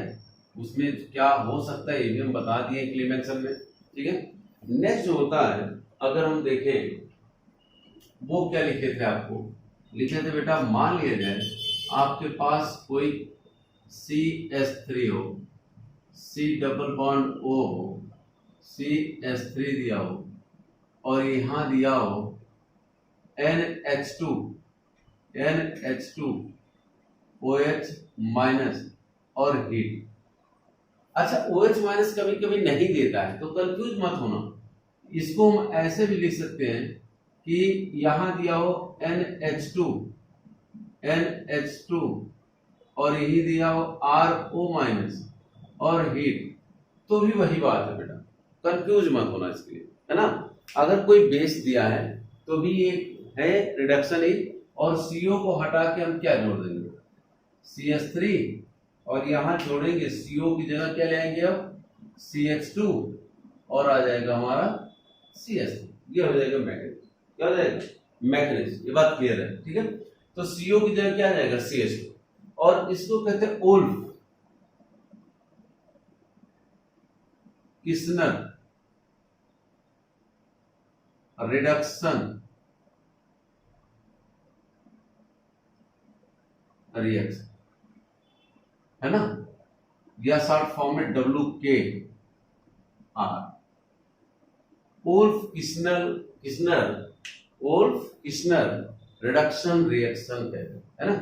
[SPEAKER 1] उसमें क्या हो सकता है ये भी हम बता दिए क्लीमेंसन में, ठीक है। नेक्स्ट जो होता है, अगर हम देखें, वो क्या लिखे थे, आपको लिखे थे बेटा, मान लिया जाए आपके पास कोई CH3 हो, C डबल बॉन्ड O हो, CH3 दिया हो, और यहां दिया हो NH2 OH माइनस और हीट। अच्छा, OH माइनस कभी कभी नहीं देता है, तो कंफ्यूज मत होना, इसको हम ऐसे भी लिख सकते हैं कि यहां दिया हो NH2 और यही दिया हो RO माइनस और हीट, तो भी वही बात है बेटा, कंफ्यूज मत होना इसके लिए, है ना। अगर कोई बेस दिया है तो भी ये है रिडक्शन ही, और CO को हटा के हम क्या जोड़ देंगे, CH3, और यहां जोड़ेंगे CO की जगह क्या ले आएंगे, अब CH2, और आ जाएगा हमारा CH3, ये हो जाएगा मैग्नीज, क्या हो जाएगा, मैग्नीज, ये बात क्लियर है, ठीक है। तो CO की जगह क्या आ जाएगा, CH2, और इसको कहते हैं ओल्फ किस्नर रिडक्शन रिएक्शन, है ना, या शॉर्ट फॉर्म में WKR, ओल्फ किस्नर रिडक्शन रिएक्शन कहते हैं, है ना।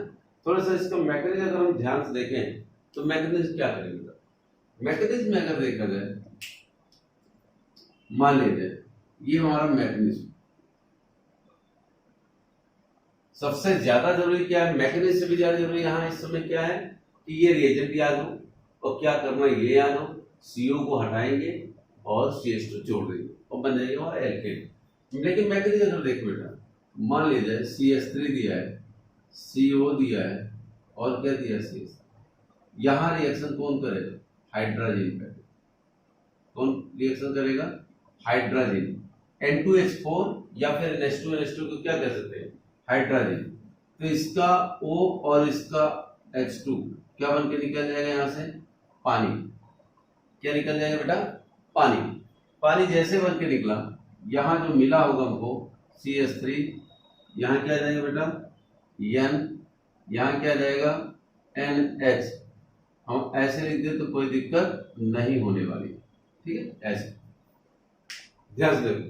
[SPEAKER 1] थोड़ा सा इसका मैकेनिज्म अगर हम ध्यान से देखें, तो मैकेनिज्म क्या करेंगे, मैकेनिज्म में अगर देखा जाए, मान लीजिए ये हमारा मैकेनिज्म, सबसे ज्यादा जरूरी क्या है, मैकेनिज्म से भी ज्यादा जरूरी यहाँ इस समय क्या है कि ये रिएजेंट याद हो, और क्या करना ये याद हो, CO को हटाएंगे और CH2 जोड़ देंगे और बन जाएगा हमारा एल्केन। लेकिन मैकेनिज्म अगर देखो बेटा, मान लीजिए CH3 दिया है, CO दिया है, और क्या दिया है CH, यहाँ रिएक्शन कौन करेगा, हाइड्रोजन करेगा, कौन रिएक्शन करेगा, हाइड्रोजन, N2H4 या फिर NH2 को क्या कह सकते हैं, हाइड्रोजन, तो इसका O और इसका H2 क्या बन के निकल जाएगा, यहां से पानी, क्या निकल जाएगा बेटा, पानी, पानी जैसे बन के निकला, यहां जो मिला होगा हमको CH3, यहां क्या जाएगा बेटा N, यहां क्या जाएगा NH हम ऐसे लिख दे तो कोई दिक्कत नहीं होने वाली, ठीक है, ऐसे ध्यान से देखो।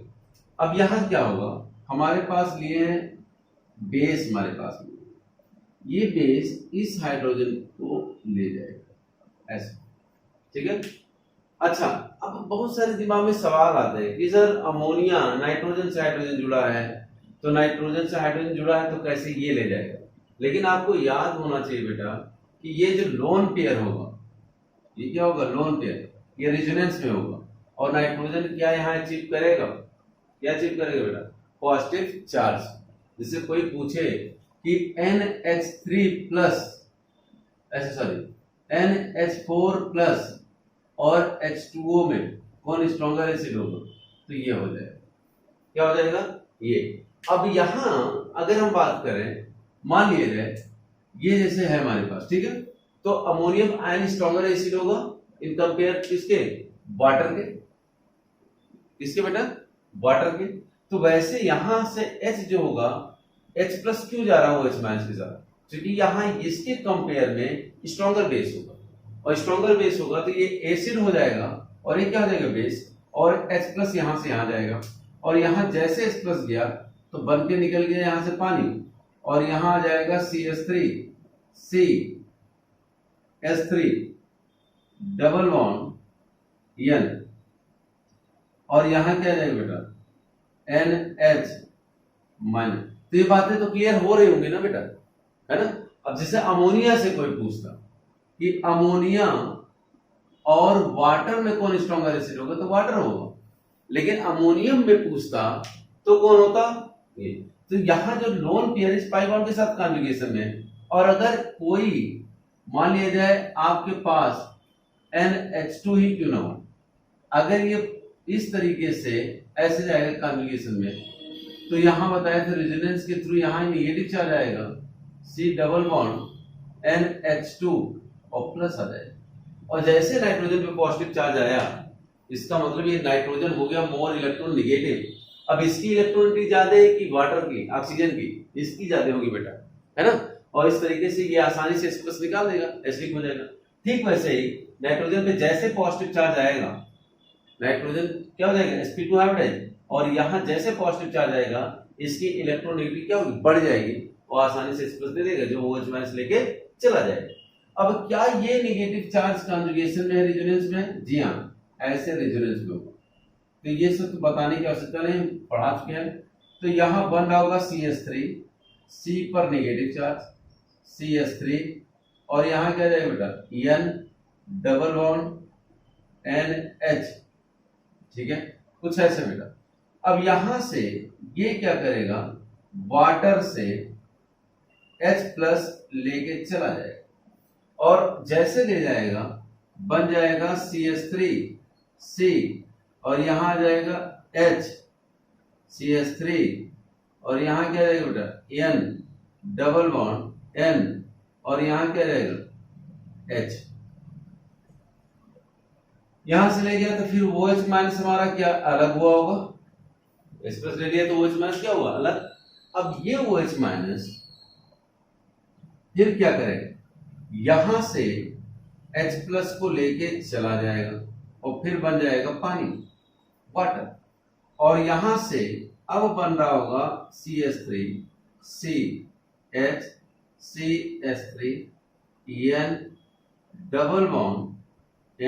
[SPEAKER 1] अब यहां क्या होगा, हमारे पास लिए हैं बेस, हमारे पास में ये बेस इस हाइड्रोजन को ले जाएगा ऐसे, ठीक है। अच्छा, अब बहुत सारे दिमाग में सवाल आते हैं कि सर अमोनिया नाइट्रोजन से हाइड्रोजन जुड़ा है, तो नाइट्रोजन से हाइड्रोजन जुड़ा है तो कैसे ये ले जाएगा। लेकिन आपको याद होना चाहिए बेटा कि ये जो लोन पेयर होगा, ये क्या होगा, लोन पेयर, ये रेजोनेंस में होगा और नाइट्रोजन क्या यहाँ अचीव करेगा, क्या अचीव करेगा बेटा, पॉजिटिव चार्ज। जिससे कोई पूछे कि NH3 प्लस ऐसे सॉरी NH4 प्लस और H2O में कौन स्ट्रॉन्गर एसिड होगा, तो ये हो जाएगा, क्या हो जाएगा ये। अब यहां अगर हम बात करें, मान लिया जाए ये जैसे है हमारे पास, ठीक है, तो अमोनियम आयन स्ट्रॉन्गर एसिड होगा इन कंपेयर किसके, वाटर के, किसके बेटा, वाटर के। तो वैसे यहां से H जो होगा, H प्लस क्यों जा रहा हो H माइनस के साथ, क्योंकि यहां इसके कंपेयर में स्ट्रॉन्गर बेस होगा और स्ट्रॉन्गर बेस होगा तो ये एसिड हो जाएगा और ये क्या हो जाएगा, बेस, और H प्लस यहां से यहां जाएगा और यहां जैसे H प्लस गया तो बन के निकल गया यहां से पानी और यहां आ जाएगा CH3 CH3 double bond N और यहां क्या जाएगा बेटा NH माइनस। तो ये बातें तो क्लियर हो रही होंगी ना बेटा, है ना। अब जैसे अमोनिया से कोई पूछता कि अमोनिया और वाटर में कौन स्ट्रॉन्गर एसिड होगा, तो वाटर होगा, लेकिन अमोनियम में पूछता तो कौन होता, ये। तो यहां जो लोन पेयर इस पाई बॉन्ड के साथ कॉन्जुगेशन में, और अगर कोई मान लिया जाए आपके पास NH2 ही क्यों ना हो, अगर ये इस तरीके से ऐसे जाएगा कॉन्जुगेशन में, तो यहां बताया था रेजोनेंस के थ्रू यहां नेगेटिव चार्ज आएगा, C डबल बॉन्ड NH2 और प्लस आ जाएगा। और जैसे नाइट्रोजन पे पॉजिटिव चार्ज आया, इसका मतलब ये नाइट्रोजन हो गया मोर इलेक्ट्रॉन नेगेटिव। अब इसकी इलेक्ट्रॉनिटी ज्यादा है कि वाटर की, ऑक्सीजन की, इसकी ज्यादा होगी बेटा, है ना। और इस तरीके से ये आसानी से H+ निकाल देगा, एसिडिक हो जाएगा। ठीक वैसे ही नाइट्रोजन पे जैसे पॉजिटिव चार्ज आएगा, नाइट्रोजन क्या हो जाएगा, sp2 हाइब्रिडाइज, और यहां जैसे पॉजिटिव चार्ज आएगा इसकी इलेक्ट्रोनेगेटिविटी क्या होगी, बढ़ जाएगी और आसानी से H+ दे देगा, जो OH- लेके चला जाएगा। अब क्या ये नेगेटिव चार्ज कॉन्जुगेशन में है, रेजोनेंस में, जी हाँ, ऐसे रेजोनेंस में होगा। तो ये सब तो बताने की आवश्यकता नहीं, पढ़ा चुके हैं। तो यहां बन रहा होगा CH3, C पर नेगेटिव चार्ज CH3, और यहां क्या जाएगा बेटा N डबल बॉन्ड NH, ठीक है, कुछ ऐसे बेटा। अब यहां से ये क्या करेगा, वाटर से H+ लेके चला जाएगा और जैसे ले जाएगा बन जाएगा CH3 C, और यहां आ जाएगा H CH3, और यहां क्या जाएगा बेटा N डबल बॉन्ड N, और यहां क्या जाएगा H। यहां से ले गया तो फिर OH माइनस हमारा क्या अलग हुआ होगा, H+ ले लिया तो OH माइनस क्या हुआ, अलग। अब ये OH माइनस फिर क्या करेगा, यहां से H+ को लेके चला जाएगा और फिर बन जाएगा पानी, वाटर, और यहां से अब बन रहा होगा CH3 CH CH3 N double bond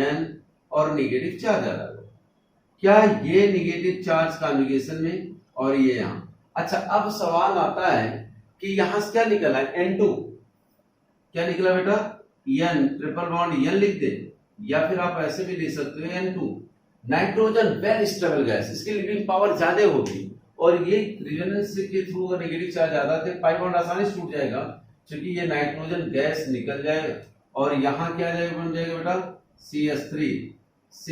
[SPEAKER 1] N, और नेगेटिव चार्ज आ रहा है। क्या ये नेगेटिव चार्ज कॉन्जुगेशन में और ये यहां। अच्छा, अब सवाल आता है कि यहां से क्या निकला है, N2, क्या निकला बेटा, N ट्रिपल बॉन्ड N लिख दे, या फिर आप ऐसे भी लिख सकते हो N2। Nitrogen well stable gas, इसकी लिविंग पावर ज्यादा होगी, और ये रेजोनेंस के थ्रू अगर नेगेटिव चार्ज आता है पाई बॉन्ड आसानी से टूट जाएगा, क्योंकि ये नाइट्रोजन गैस निकल जाएगा और यहां क्या जाएगा, बन जाएगा बेटा CH3 C,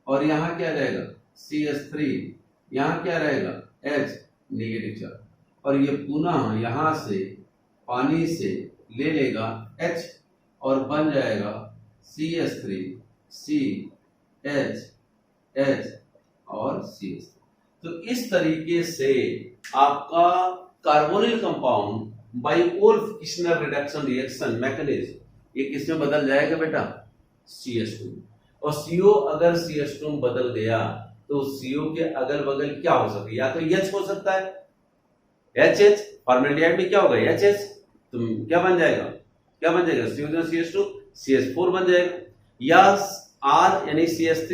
[SPEAKER 1] और यहां क्या जाएगा CH3, यहां क्या रहेगा H नेगेटिव चार्ज, और ये पुनः यहां से पानी से ले लेगा H और बन जाएगा CH3 C H H और CH3। तो इस तरीके से आपका carbonyl compound by Wolff Kishner reduction reaction mechanism, ये किस में बदल जाएगा बेटा? CH2। और CO अगर CH2 में बदल गया तो CO के अगल बगल क्या हो सकता है? या तो H हो सकता है, HH, फॉर्मेल्डिहाइड में क्या होगा? HH, तो क्या बन जाएगा? क्या बन जाएगा? CH2 CH4 बन जाएगा, या R यानी CH3,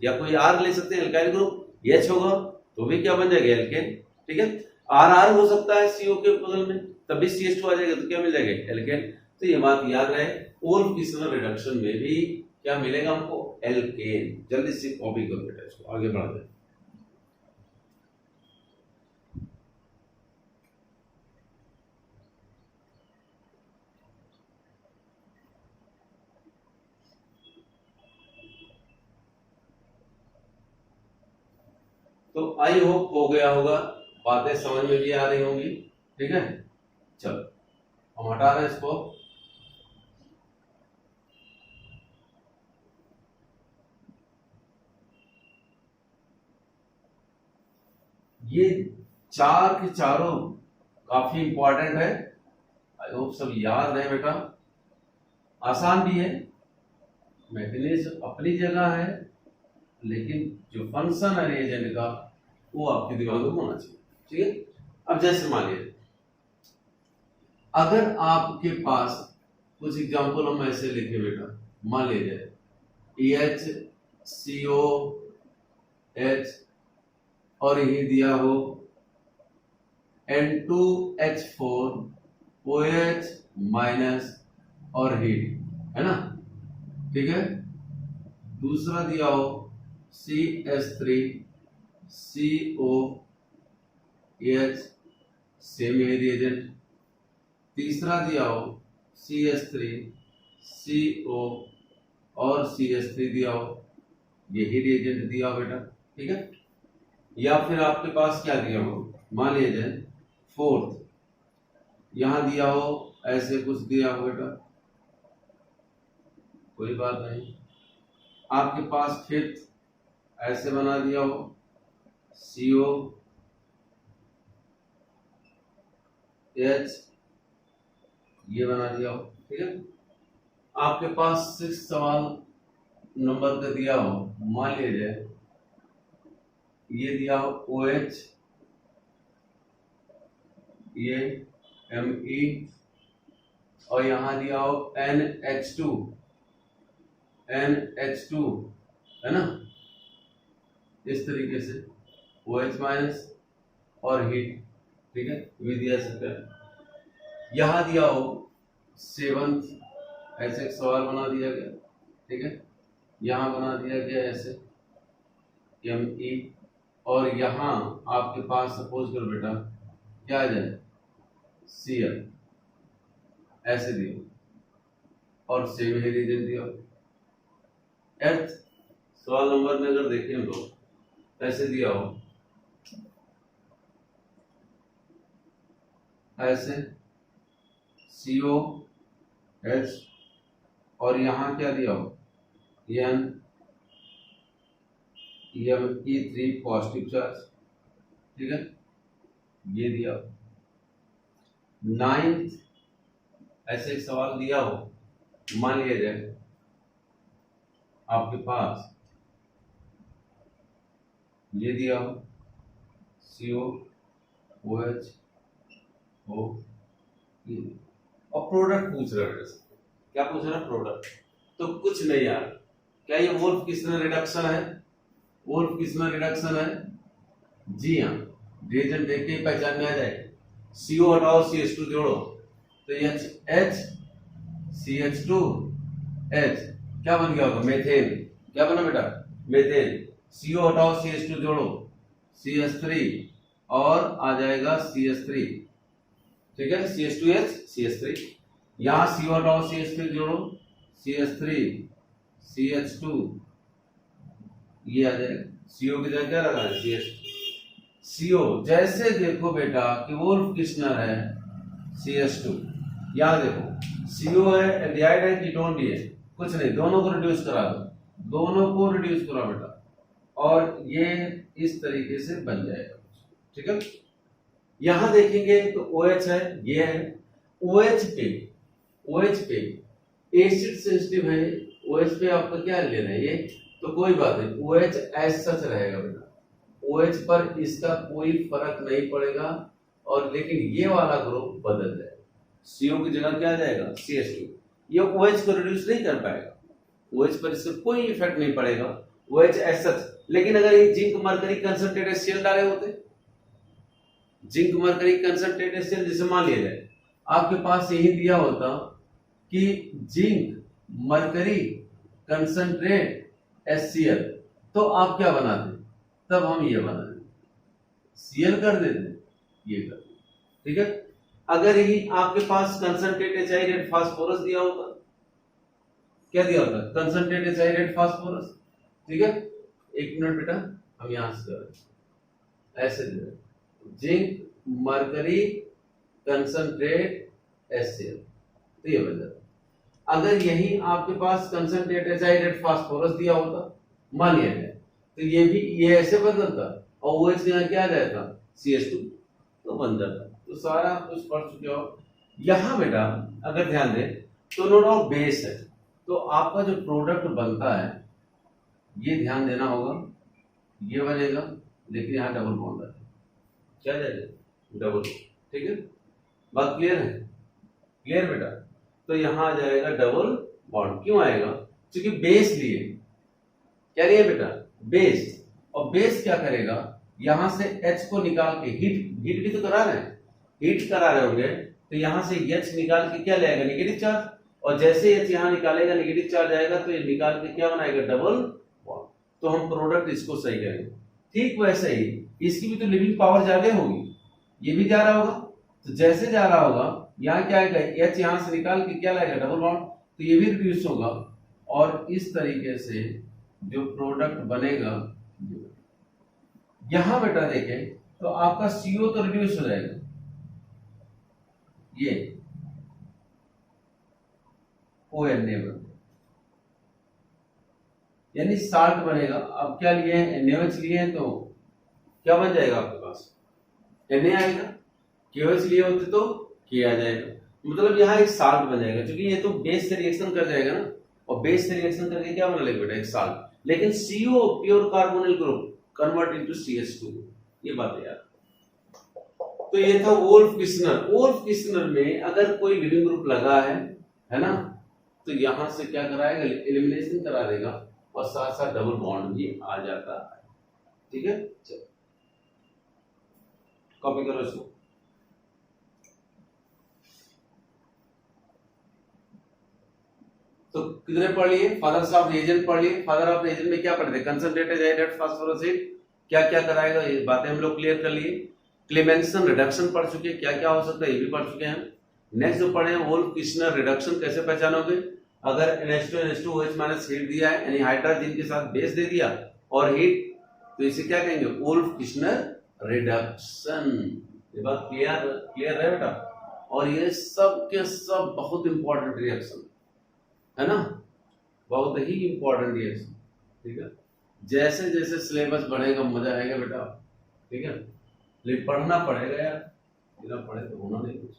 [SPEAKER 1] या कोई R ले सकते हैं एल्काइल ग्रुप, H होगा तो भी क्या बन जाएगा? एल्केन। ठीक है, RR हो सकता है CO के बगल में, तब भी CH2 आ जाएगा तो क्या मिल जाएगा? एल्केन। तो ये बात याद रहे, वुल्फ किस्नर रिडक्शन में भी क्या मिलेगा हमको? एल्केन। जल्दी से कॉपी करो बेटा, इसको आगे बढ़ाते हैं। तो आई होप हो गया होगा, बातें समझ में भी आ रही होंगी। ठीक है, चलो हम हटा रहे हैं इसको। ये चार के चारों काफी इंपॉर्टेंट है, आई होप सब याद है बेटा। आसान भी है, मैकेनिज्म अपनी जगह है, लेकिन जो फंक्शन है रिएजेंट का वो आपके दिमाग में होना चाहिए। ठीक है, अब जैसे मान लीजिए अगर आपके पास कुछ एग्जांपल हम ऐसे लिखे बेटा, मान लीजिए HCOH और यही दिया हो N2H4OH माइनस और हीट, है ना? ठीक है, दूसरा दिया हो CH3COH, सेम यही रिएजेंट। तीसरा दिया हो CH3CO और CH3 दिया हो, यही रिएजेंट दिया हो बेटा। ठीक है, या फिर आपके पास क्या दिया हो, मान लीजिए फोर्थ यहां दिया हो, ऐसे कुछ दिया हो बेटा, कोई बात नहीं। आपके पास फिफ्थ ऐसे बना दिया हो COH, ये बना दिया हो। ठीक है, आपके पास 6 सवाल नंबर का दिया हो, मान लीजिए ये दिया हो OH, ये Me, और यहां दिया हो NH2 है ना, इस तरीके से OH माइनस और हीट। ठीक है, ये दिया सकता है। यहां दिया हो 7th, ऐसे एक सवाल बना दिया गया। ठीक है, यहां बना दिया गया ऐसे Me, और यहां आपके पास सपोज करो बेटा क्या आ जाए Cl, ऐसे दिया और सेम ही रीजन दिया। 8th सवाल नंबर में अगर देखें हम लोग, ऐसे दिया हो ऐसे COH, और यहां क्या दिया हो Me3 पॉजिटिव चार्ज। ठीक है, ये दिया। 9th ऐसे एक सवाल दिया हो, मान लिया जाए आपके पास ये दिया हो COOH हो, और प्रोडक्ट पूछ रहा है। क्या पूछ रहा है? प्रोडक्ट। तो कुछ नहीं यार, क्या ये वुल्फ किस्नर रिडक्शन है? वुल्फ किस्नर रिडक्शन है, जी हाँ। रिएजेंट देख के पहचान में आ जाए। CO हटाओ CH2 जोड़ो, तो H CH2H क्या बन गया होगा? मेथेन। क्या बना बेटा? मेथेन। CO हटाओ CH2 जोड़ो, CH3, और आ जाएगा CH3। ठीक है, CH2H CH3, यहां CO हटाओ CH3 जोड़ो, CH3 CH2, ये आ जाएगा। CO की जगह क्या लगा है? CO। जैसे देखो बेटा कि वुल्फ किस्नर है CH2, यहां देखो CO है, एल्डिहाइड है, कीटोन भी है, कुछ नहीं, दोनों को रिड्यूस करा दो, दोनों को रिड्यूस करा बेटा, और ये इस तरीके से बन जाएगा। ठीक है, यहां देखेंगे तो OH है, ये है OH पे एसिड सेंसिटिव है, OH पे आपका क्या लेना है ये, तो कोई बात नहीं, OH एज सच रहेगा बेटा, OH पर इसका कोई फर्क नहीं पड़ेगा, और लेकिन ये वाला ग्रुप बदल जाएगा, CO की जगह क्या आ जाएगा CH2, ये OH को रिड्यूस नहीं कर पाएगा, OH पर इससे कोई इफेक्ट नहीं पड़ेगा, OH एज सच। लेकिन अगर ये जिंक मरकरी कंसंट्रेटेड सेल डाले होते, जिंक मरकरी कंसंट्रेटेड सेल, जैसे मान लिया जाए आपके पास यही दिया होता कि जिंक मरकरी कंसंट्रेट HCl, तो आप क्या बनाते, तब हम ये बना देते, Cl कर देते, ये कर देते, ठीक है। अगर यही आपके पास कंसंट्रेट एचाइरेट फास्फोरस दिया होता, क्या दिया होता, कंसंट्रेट एचाइरेट फास्फोरस, ठीक है। एक मिनट बेटा, हम यहां से करें, ऐसे दे जिंक मरकरी कंसंट्रेट HCl, तो ये बन जाता। अगर यही आपके पास कंसंट्रेट एचाइरेट फास्फोरस दिया होता, मान लिया जाए, तो ये भी ये ऐसे बदलता, और OH यहाँ क्या आ जाएगा CH2, तो बन जाता। तो सारा कुछ पढ़ चुके हो। यहाँ बेटा अगर ध्यान दें तो दोनों बेस है, तो आपका जो प्रोडक्ट बनता है ये ध्यान देना होगा, ये बनेगा, लेकिन यहाँ डबल बॉन्ड है, क्या जाएगा डबल, ठीक है। बात क्लियर है, क्लियर बेटा। तो यहाँ आ जाएगा डबल बॉन्ड, क्यों आएगा, क्योंकि बेस लिए, क्या लिए बेटा बेस, और बेस क्या करेगा, यहां से H को निकाल के हीट भी तो करा रहे हैं, हीट करा रहे होंगे, तो यहां से H निकाल के क्या लाएगा नेगेटिव चार्ज, और जैसे H यहां निकालेगा नेगेटिव चार्ज आएगा, तो ये निकाल के क्या बनाएगा डबल बॉन्ड, तो हम प्रोडक्ट इसको सही करेंगे। ठीक वैसे ही इसकी भी तो लिविंग पावर ज्यादा होगी, ये भी जा रहा होगा, तो जैसे जा रहा होगा यहाँ क्या आएगा H यहां से निकाल के क्या लाएगा डबल बॉन्ड, तो ये भी रिड्यूस होगा, और इस तरीके से जो प्रोडक्ट बनेगा। यहां बेटा देखें तो आपका CO तो रिड्यूस हो जाएगा, ये ONA बन, यानी साल्ट बनेगा। अब क्या लिए हैं NaOH लिए हैं, तो क्या बन जाएगा आपके पास Na आएगा, KOH लिए होते तो K आ जाएगा, मतलब यहाँ एक साल्ट बन जाएगा, क्योंकि ये तो बेस से रिएक्शन कर जाएगा ना, और बेस से रिएक्शन करके क्या बना लेगा बेटा एक साल्ट, लेकिन CO pure carbonyl group convert into CH2, ये बात है यार। तो ये था वोल्फ किस्नर। वोल्फ किस्नर में अगर कोई लिविंग ग्रुप लगा है ना, तो यहां से क्या कराएगा एलिमिनेशन करा देगा, और साथ साथ डबल बॉन्ड भी आ जाता है, ठीक है। चलो कॉपी करो इसको। तो कितने पढ़ लिए, फादर्स ऑफ रिएजेंट पढ़ लिए। फादर ऑफ रिएजेंट में क्या पढ़ते, कंसंट्रेटेड एजाइडेट फास्फोरस क्या क्या कराएगा, ये बातें हम लोग क्लियर कर लिए। क्लेमेंसन रिडक्शन पढ़ चुके, क्या क्या हो सकता है ये भी पढ़ चुके हैं। नेक्स्ट जो पढ़े हैं वोल्फ किस्नर रिडक्शन, कैसे पहचानोगे, अगर NH2 NH2OH माइनस हीट दिया है, यानी हाइड्रोजन के साथ बेस दे दिया और हीट, तो इसे क्या कहेंगे वोल्फ किस्नर रिडक्शन। ये बात क्लियर है बेटा। और ये सब के सब बहुत इंपॉर्टेंट रिएक्शन है ना, बहुत ही इंपॉर्टेंट रिएक्शन, ठीक है। जैसे जैसे सिलेबस बढ़ेगा मजा आएगा बेटा, ठीक है, लेकिन पढ़ना पड़ेगा यार, बिना पढ़े तो होना नहीं कुछ।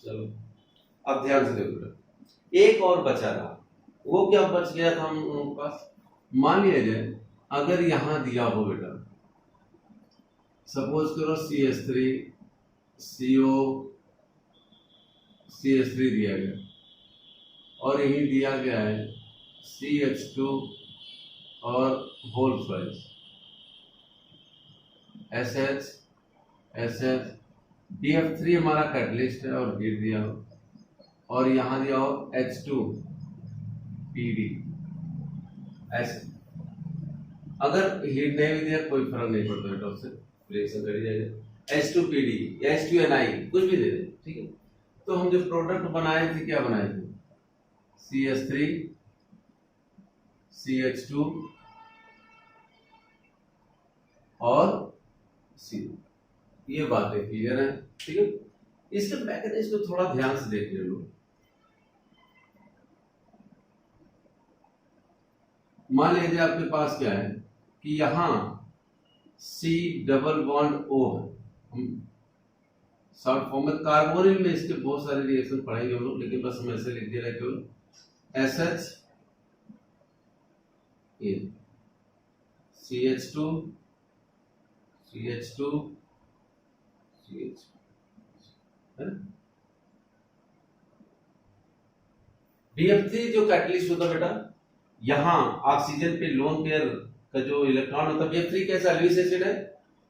[SPEAKER 1] चलो अब ध्यान से देखो, एक और बचा रहा, वो क्या बच गया था हम लोगों के पास, मान लिया जाए अगर यहां दिया हो बेटा, सपोज करो CH3 CO CH3 दिया गया, और यही दिया गया है CH2 और whole flies SH SH DF3 हमारा कैटलिस्ट है और हीट दिया हो, और यहां दिया हो H2PD ऐसे। अगर हीट नहीं भी दिया कोई फर्क नहीं पड़ता बेटा, उससे रिएक्शन कर जाएगा। H2PD या H2Ni कुछ भी दे दे, ठीक है। तो हम जो प्रोडक्ट बनाए थे क्या बनाए थे, CH3 CH2 और C। ये बातें क्लियर है, ठीक है। इसके मैकेनिज्म को थोड़ा ध्यान से देख ले लो। मान लीजिए आपके पास क्या है कि यहां C डबल बॉन्ड O है, हम शॉर्ट फॉर्म में कार्बोनिल में इसके बहुत सारे रिएक्शन पढ़ेंगे हम लोग, लेकिन बस हम ऐसे लिख दे रहे केवल SH CH2 CH2 CH है। BF3 जो कैटलिस्ट होता है बेटा, यहां ऑक्सीजन पे लोन पेयर का जो इलेक्ट्रॉन होता है, BF3 कैसा लुईस एसिड है,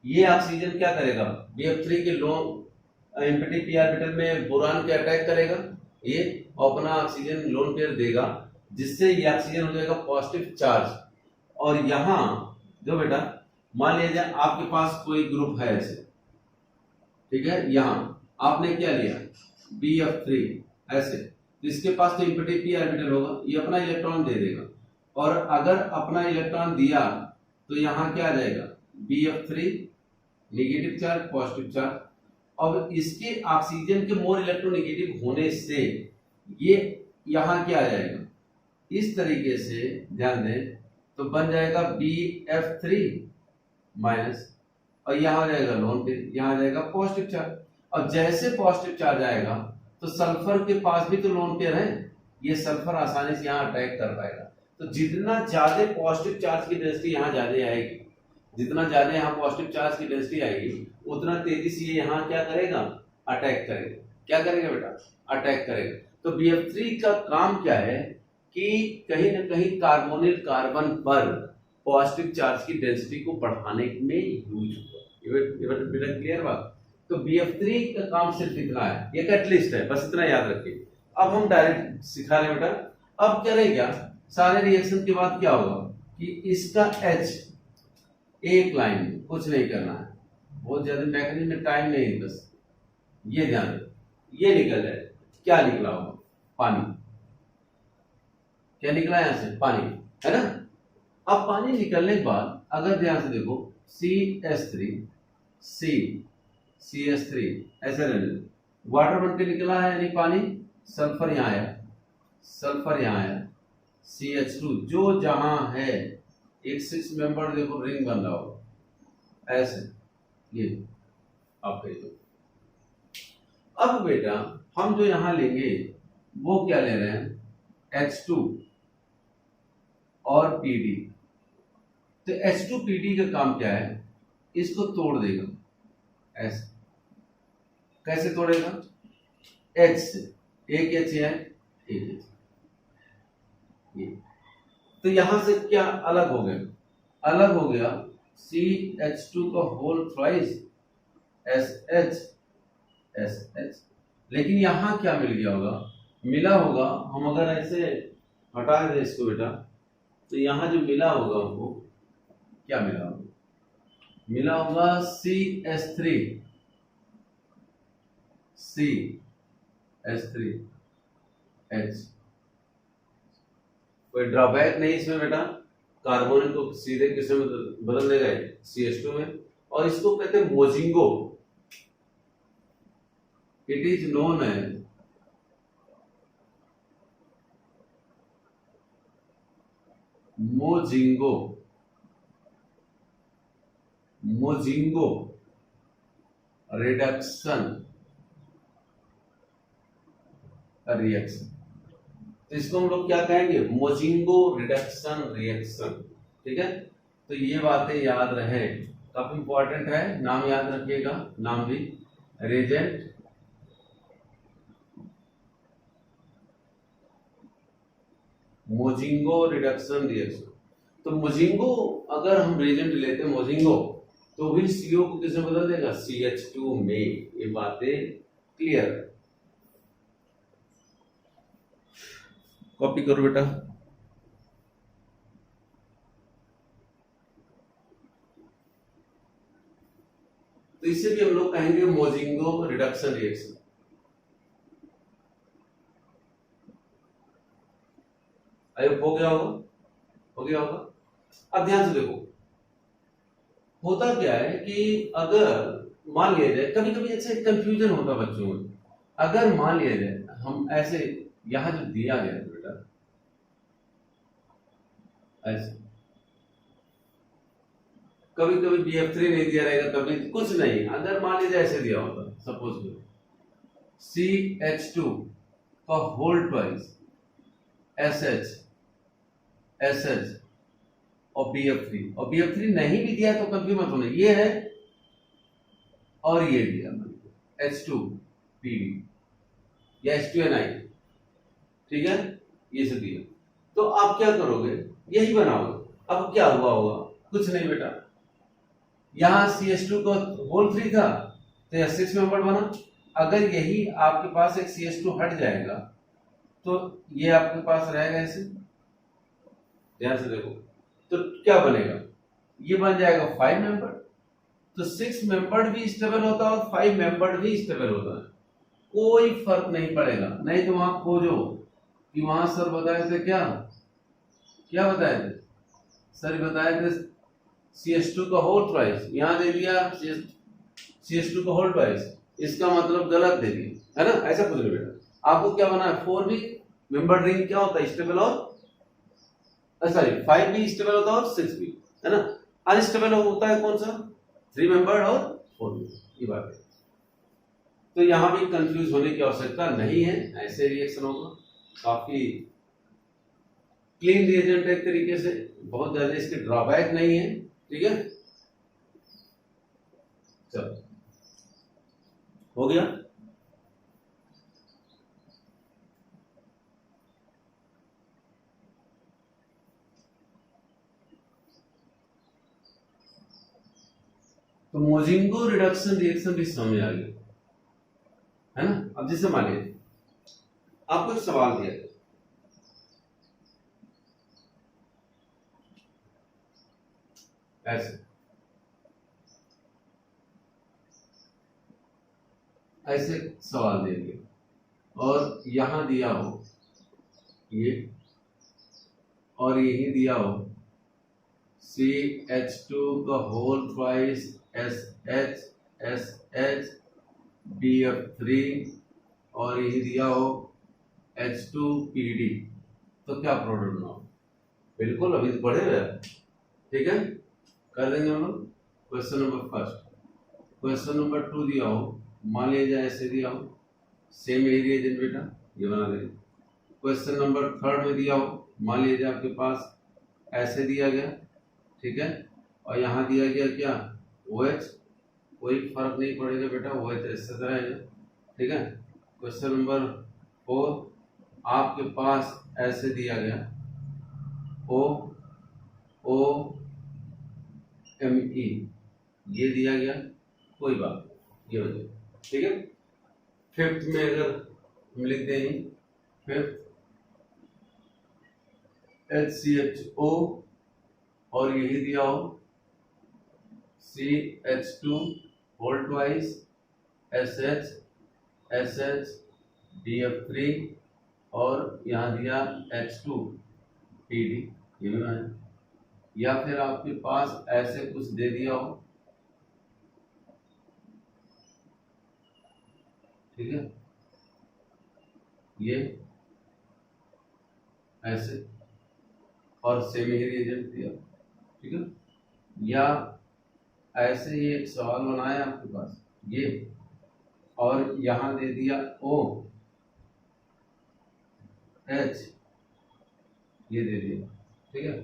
[SPEAKER 1] ये ऑक्सीजन क्या करेगा, BF3 के लोन एम्प्टी पी ऑर्बिटल में बोरान के अटैक करेगा ये, और अपना ऑक्सीजन लोन पेयर देगा, जिससे ये ऑक्सीजन हो जाएगा पॉजिटिव चार्ज। और यहां जो बेटा मान लीजिए आपके पास कोई ग्रुप है ऐसे, ठीक है, यहां आपने क्या लिया BF3 ऐसे, तो इसके पास तो एम्प्टी पी ऑर्बिटल होगा, ये अपना इलेक्ट्रॉन दे देगा, और अगर अपना इलेक्ट्रॉन दिया तो यहां क्या आ जाएगा BF3 negative charge positive charge. अब इसके ऑक्सीजन के मोर इलेक्ट्रोनेगेटिव होने से ये यहां क्या आ जाएगा, इस तरीके से ध्यान दें तो बन जाएगा BF3 माइनस, और यहां आ जाएगा लोन पेयर, यहां आ जाएगा पॉजिटिव चार्ज। और जैसे पॉजिटिव चार्ज आएगा तो सल्फर के पास भी तो लोन पेयर है, ये सल्फर आसानी से यहां अटैक कर पाएगा। तो जितना ज्यादा पॉजिटिव चार्ज की डेंसिटी यहां ज्यादा आएगी, जितना ज्यादा यहाँ पॉजिटिव चार्ज की डेंसिटी आएगी, उतना तेजी से ये यहाँ क्या करेगा, अटैक करेगा। क्या करेगा बेटा, अटैक करेगा। तो BF3 का काम क्या है कि कहीं ना कहीं कार्बोनिल कार्बन पर पॉजिटिव चार्ज की डेंसिटी को बढ़ाने में यूज होगा। बेटा क्लियर बात। तो BF3 का काम सिर्फ इतना है, ये कैटलिस्ट है, बस इतना याद रखिए। अब हम डायरेक्ट सिखा रहे बेटा। अब क्या रहेगा, सारे रिएक्शन के बाद क्या होगा कि इसका H एक लाइन में, कुछ नहीं करना है, बहुत ज्यादा मैकेनिज्म में टाइम नहीं, बस ये ध्यान दो, ये निकल जाए, क्या निकला होगा, पानी। क्या निकला यहां से, पानी, है ना। अब पानी निकलने के बाद अगर ध्यान से देखो CH3 CH3 ऐसे रहने, वाटर बन के निकला है यानी पानी, सल्फर यहां आया, सल्फर यहां आया, CH2 जो जहां है एक 6 मेंबर देखो रिंग बन रहा होगा ऐसे, ये आप कह दो। अब बेटा हम जो यहां लेंगे वो क्या ले रहे हैं, H2 और PD। तो H2PD का काम क्या है, इसको तोड़ देगा ऐसे। कैसे तोड़ेगा, H से, एक H है, एक H, ये। तो यहां से क्या अलग हो गया, अलग हो गया CH2 का होल थ्राइस SH SH। लेकिन यहां क्या मिल गया होगा, मिला होगा, हम अगर ऐसे हटा दें इसको बेटा, तो यहां जो मिला होगा हमको, क्या मिला होगा, मिला होगा CH3 H। कोई ड्रॉबैक नहीं इसमें बेटा, कार्बोनिल को सीधे किसमें बदल देगा, CH2 में। और इसको कहते हैं Mozingo. It is known as Mozingo, Mozingo reduction reaction. तो इसको हम लोग क्या कहेंगे, मोजिंगो रिडक्शन रिएक्शन, ठीक है। तो ये बातें याद रहे, काफी इंपॉर्टेंट है, नाम याद रखिएगा, नाम भी रेजेंट मोजिंगो रिडक्शन रिएक्शन। तो मोजिंगो अगर हम रेजेंट लेते हैं मोजिंगो, तो भी CO को किसमें बदल देगा, CH2 में। ये बातें क्लियर है, कॉपी करो बेटा। तो इसे भी हम लोग कहेंगे मोजिंगो रिडक्शन रिएक्शन। आई हो गया होगा, हो हो गया होगा। अब ध्यान से देखो, होता क्या है कि अगर मान लिया जाए, कभी कभी ऐसे कंफ्यूजन होता है बच्चों में, अगर मान लिया जाए हम ऐसे यहां जो दिया गया है बेटा ऐसे, कभी कभी BF3 नहीं दिया रहेगा, कभी कुछ नहीं, अगर मान लीजिए ऐसे दिया होता, सपोज CH2 का होल ट्वाइस SH SH और BF3 नहीं भी दिया तो कंफ्यूज मत होना, ये है और ये दिया H2PD या H2NI, ठीक है, ये सब दिया, तो आप क्या करोगे, यही बनाओगे। अब क्या हुआ होगा, कुछ नहीं बेटा, यहां CH2 का होल 3 था तो यह 6 मेंबर बना। अगर यही आपके पास एक CH2 हट जाएगा तो ये आपके पास रहेगा ऐसे, ध्यान से देखो, तो क्या बनेगा, ये बन जाएगा 5 मेंबर। तो 6 मेंबर्ड भी स्टेबल होता है और 5 मेंबर्ड भी स्टेबल होता है, कोई फर्क नहीं पड़ेगा। नहीं तो वहां खोजो कि वहां सर बताए थे, क्या क्या बताए थे सर, बताए थे CH2 का होल ट्वाइस, यहां दे दिया CH2 का होल ट्वाइस, इसका मतलब गलत दे दिया, है ना, ऐसा कुछ नहीं बेटा। आपको क्या बना है, 4 भी मेंबर्ड रिंग क्या होता है, स्टेबल, और सॉरी 5 भी स्टेबल होता है और 6 भी, है ना। अनस्टेबल होता है कौन सा, 3 मेंबर्ड और 4 भी, ये बात है। तो यहां भी कंफ्यूज होने की आवश्यकता नहीं है, ऐसे रिएक्शन होगा, काफी क्लीन रिएजेंट है एक तरीके से, बहुत ज्यादा इसके ड्रॉबैक नहीं है, ठीक है। चलो हो गया। तो मोजिंगो रिडक्शन रिएक्शन भी समझ आ गया, है ना। अब जैसे मानिए आपको एक सवाल दिया ऐसे, ऐसे सवाल दे दिया और यहां दिया हो ये, और यही दिया हो CH2 का whole twice SH SH BF3 और यही दिया हो H2PD, तो क्या प्रोडक्ट बनाओ, बिल्कुल अभी तो पढ़े हुए, ठीक है, कर देंगे हम लोग। Question number first, question number 2 दिया हो, मान लीजिए ऐसे दिया हो, सेम यही रिएजेंट बेटा, ये बना देंगे। क्वेश्चन नंबर 3 में दिया हो, मान लीजिए आपके पास ऐसे दिया गया, ठीक है, और यहाँ दिया गया क्या OH, कोई फर्क नहीं पड़ेगा बेटा, OH ऐसे तरह है, ठीक है। क्वेश्चन नंबर 4 आपके पास ऐसे दिया गया OMe, ये दिया गया, कोई बात नहीं, ये हो जाए, ठीक है। फिफ्थ में अगर हम लिखते हैं फिफ्थ HCHO और यही दिया हो CH2 whole twice SH SH BF3 और यहाँ दिया H2PD, ये भी है। या फिर आपके पास ऐसे कुछ दे दिया हो, ठीक है, ये ऐसे और सेम ही रिएजेंट दिया, ठीक है। या ऐसे ही एक सवाल बनाया आपके पास ये, और यहां दे दिया OH, ये दे दिया, ठीक है,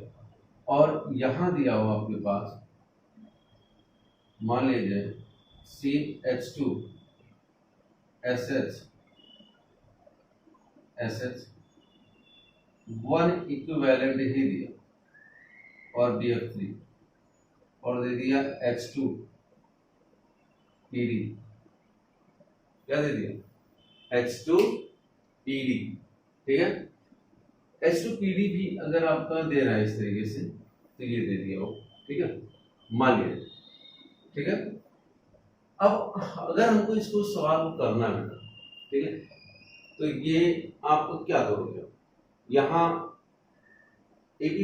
[SPEAKER 1] और यहां दिया हो आपके पास मान लीजिए CH2 SH SH 1 इक्विवेलेंट ही दिया और BF3 और दे दिया H2PD, क्या दे दिया H2PD, ठीक है। H2PD भी अगर आपका दे रहा है इस तरीके से तो ये दे दिया हो, ठीक है, मान लीजिए, ठीक है। अब अगर हमको इसको सवाल को करना है बेटा, ठीक है, तो ये आपको क्या करोगे, यहाँ AB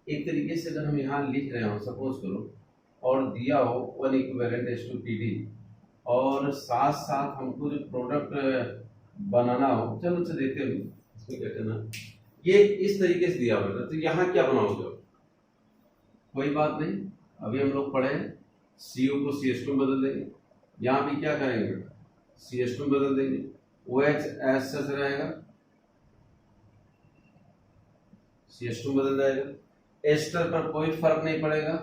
[SPEAKER 1] एक तरीके से अगर हम यहाँ लिख रहे हो, सपोज करो, और दिया हो 1 इक्विवेलेंट H2PD, और साथ साथ हमको जो प्रोडक्ट बनाना हो, चलो अच्छा देखते हैं इसमें क्या करना। ये इस तरीके से दिया होगा, तो यहाँ क्या बनाओगे? कोई बात नहीं, अभी हम लोग पढ़े CO को CH2 में बदल देंगे। यहाँ भी क्या करेंगे बेटा, CH2 में बदल देंगे, OH ऐसा रहेगा, CH2 में बदल जाएगा। एस्टर पर कोई फर्क नहीं पड़ेगा,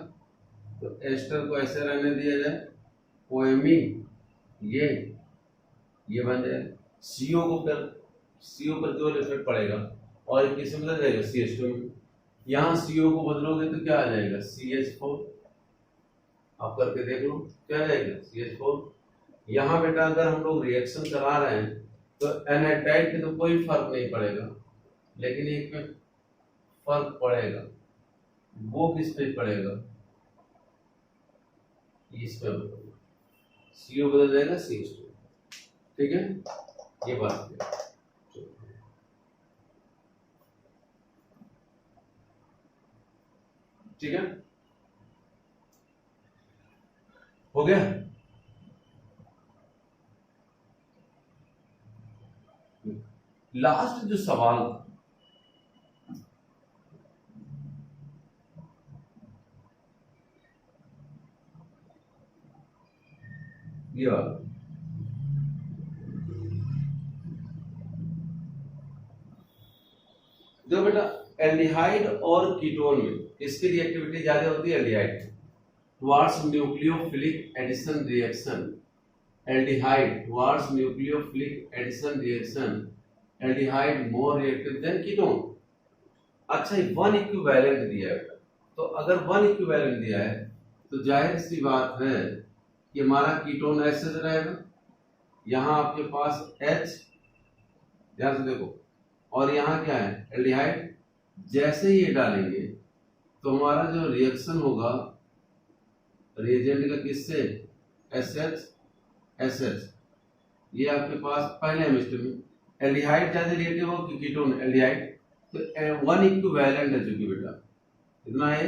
[SPEAKER 1] तो एस्टर को ऐसे रहने दिया जाए, OMe ये बन जाएगा। CO पर केवल इफेक्ट पड़ेगा, और किस में बदल जाएगा, CH2 में। यहाँ CO को बदलोगे तो क्या आ जाएगा, CH4। आप करके देख लो क्या आ जाएगा, CH4। यहाँ बेटा अगर हम लोग रिएक्शन करा रहे हैं तो एनाटाइड पे तो कोई फर्क नहीं पड़ेगा, लेकिन एक पे फर्क पड़ेगा, वो किस पे पड़ेगा, इस पे बदलेगा, CO बदल जाएगा CH2। ठीक है, ये बात है। ठीक है, हो गया। लास्ट जो सवाल था, ये वाला, जो बेटा एल्डिहाइड और कीटोन में किसकी रिएक्टिविटी ज्यादा होती है, aldehyde towards nucleophilic addition reaction. Aldehyde towards nucleophilic addition reaction, aldehyde more reactive than ketone. अच्छा, 1 इक्विवेलेंट दिया है, तो अगर 1 इक्विवेलेंट दिया है तो जाहिर सी बात है कि हमारा कीटोन ऐसे रहेगा। यहाँ आपके पास H, ध्यान से देखो, और यहाँ क्या है, एल्डिहाइड। जैसे ही ये डालेंगे तो हमारा जो रिएक्शन होगा रिएजेंट का किससे, SH, ये आपके पास पहले हेमिस्टर में एल्डिहाइड ज्यादा रिएक्टिव हो कि कीटोन, एल्डिहाइड। तो 1 इक्विवेलेंट है चूंकि बेटा, इतना है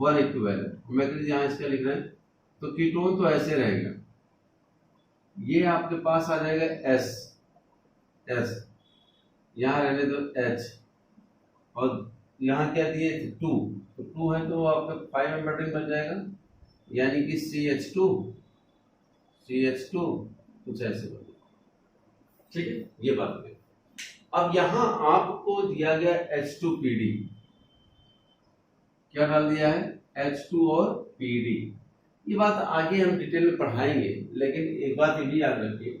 [SPEAKER 1] 1 इक्विवेलेंट, मैं यहाँ इसका लिख रहे हैं, तो कीटोन तो ऐसे रहेगा, ये आपके पास आ जाएगा S, यहाँ रहने दो H, और यहाँ क्या दिए 2, तो 2 है तो आपका 5 एम्बेडिंग बन जाएगा, यानी कि CH2 कुछ ऐसे बन। ठीक है, ये बात है। अब यहां आपको दिया गया H2PD, क्या डाल दिया है, H2 और PD। ये बात आगे हम डिटेल में पढ़ाएंगे, लेकिन एक बात ये भी याद रखिए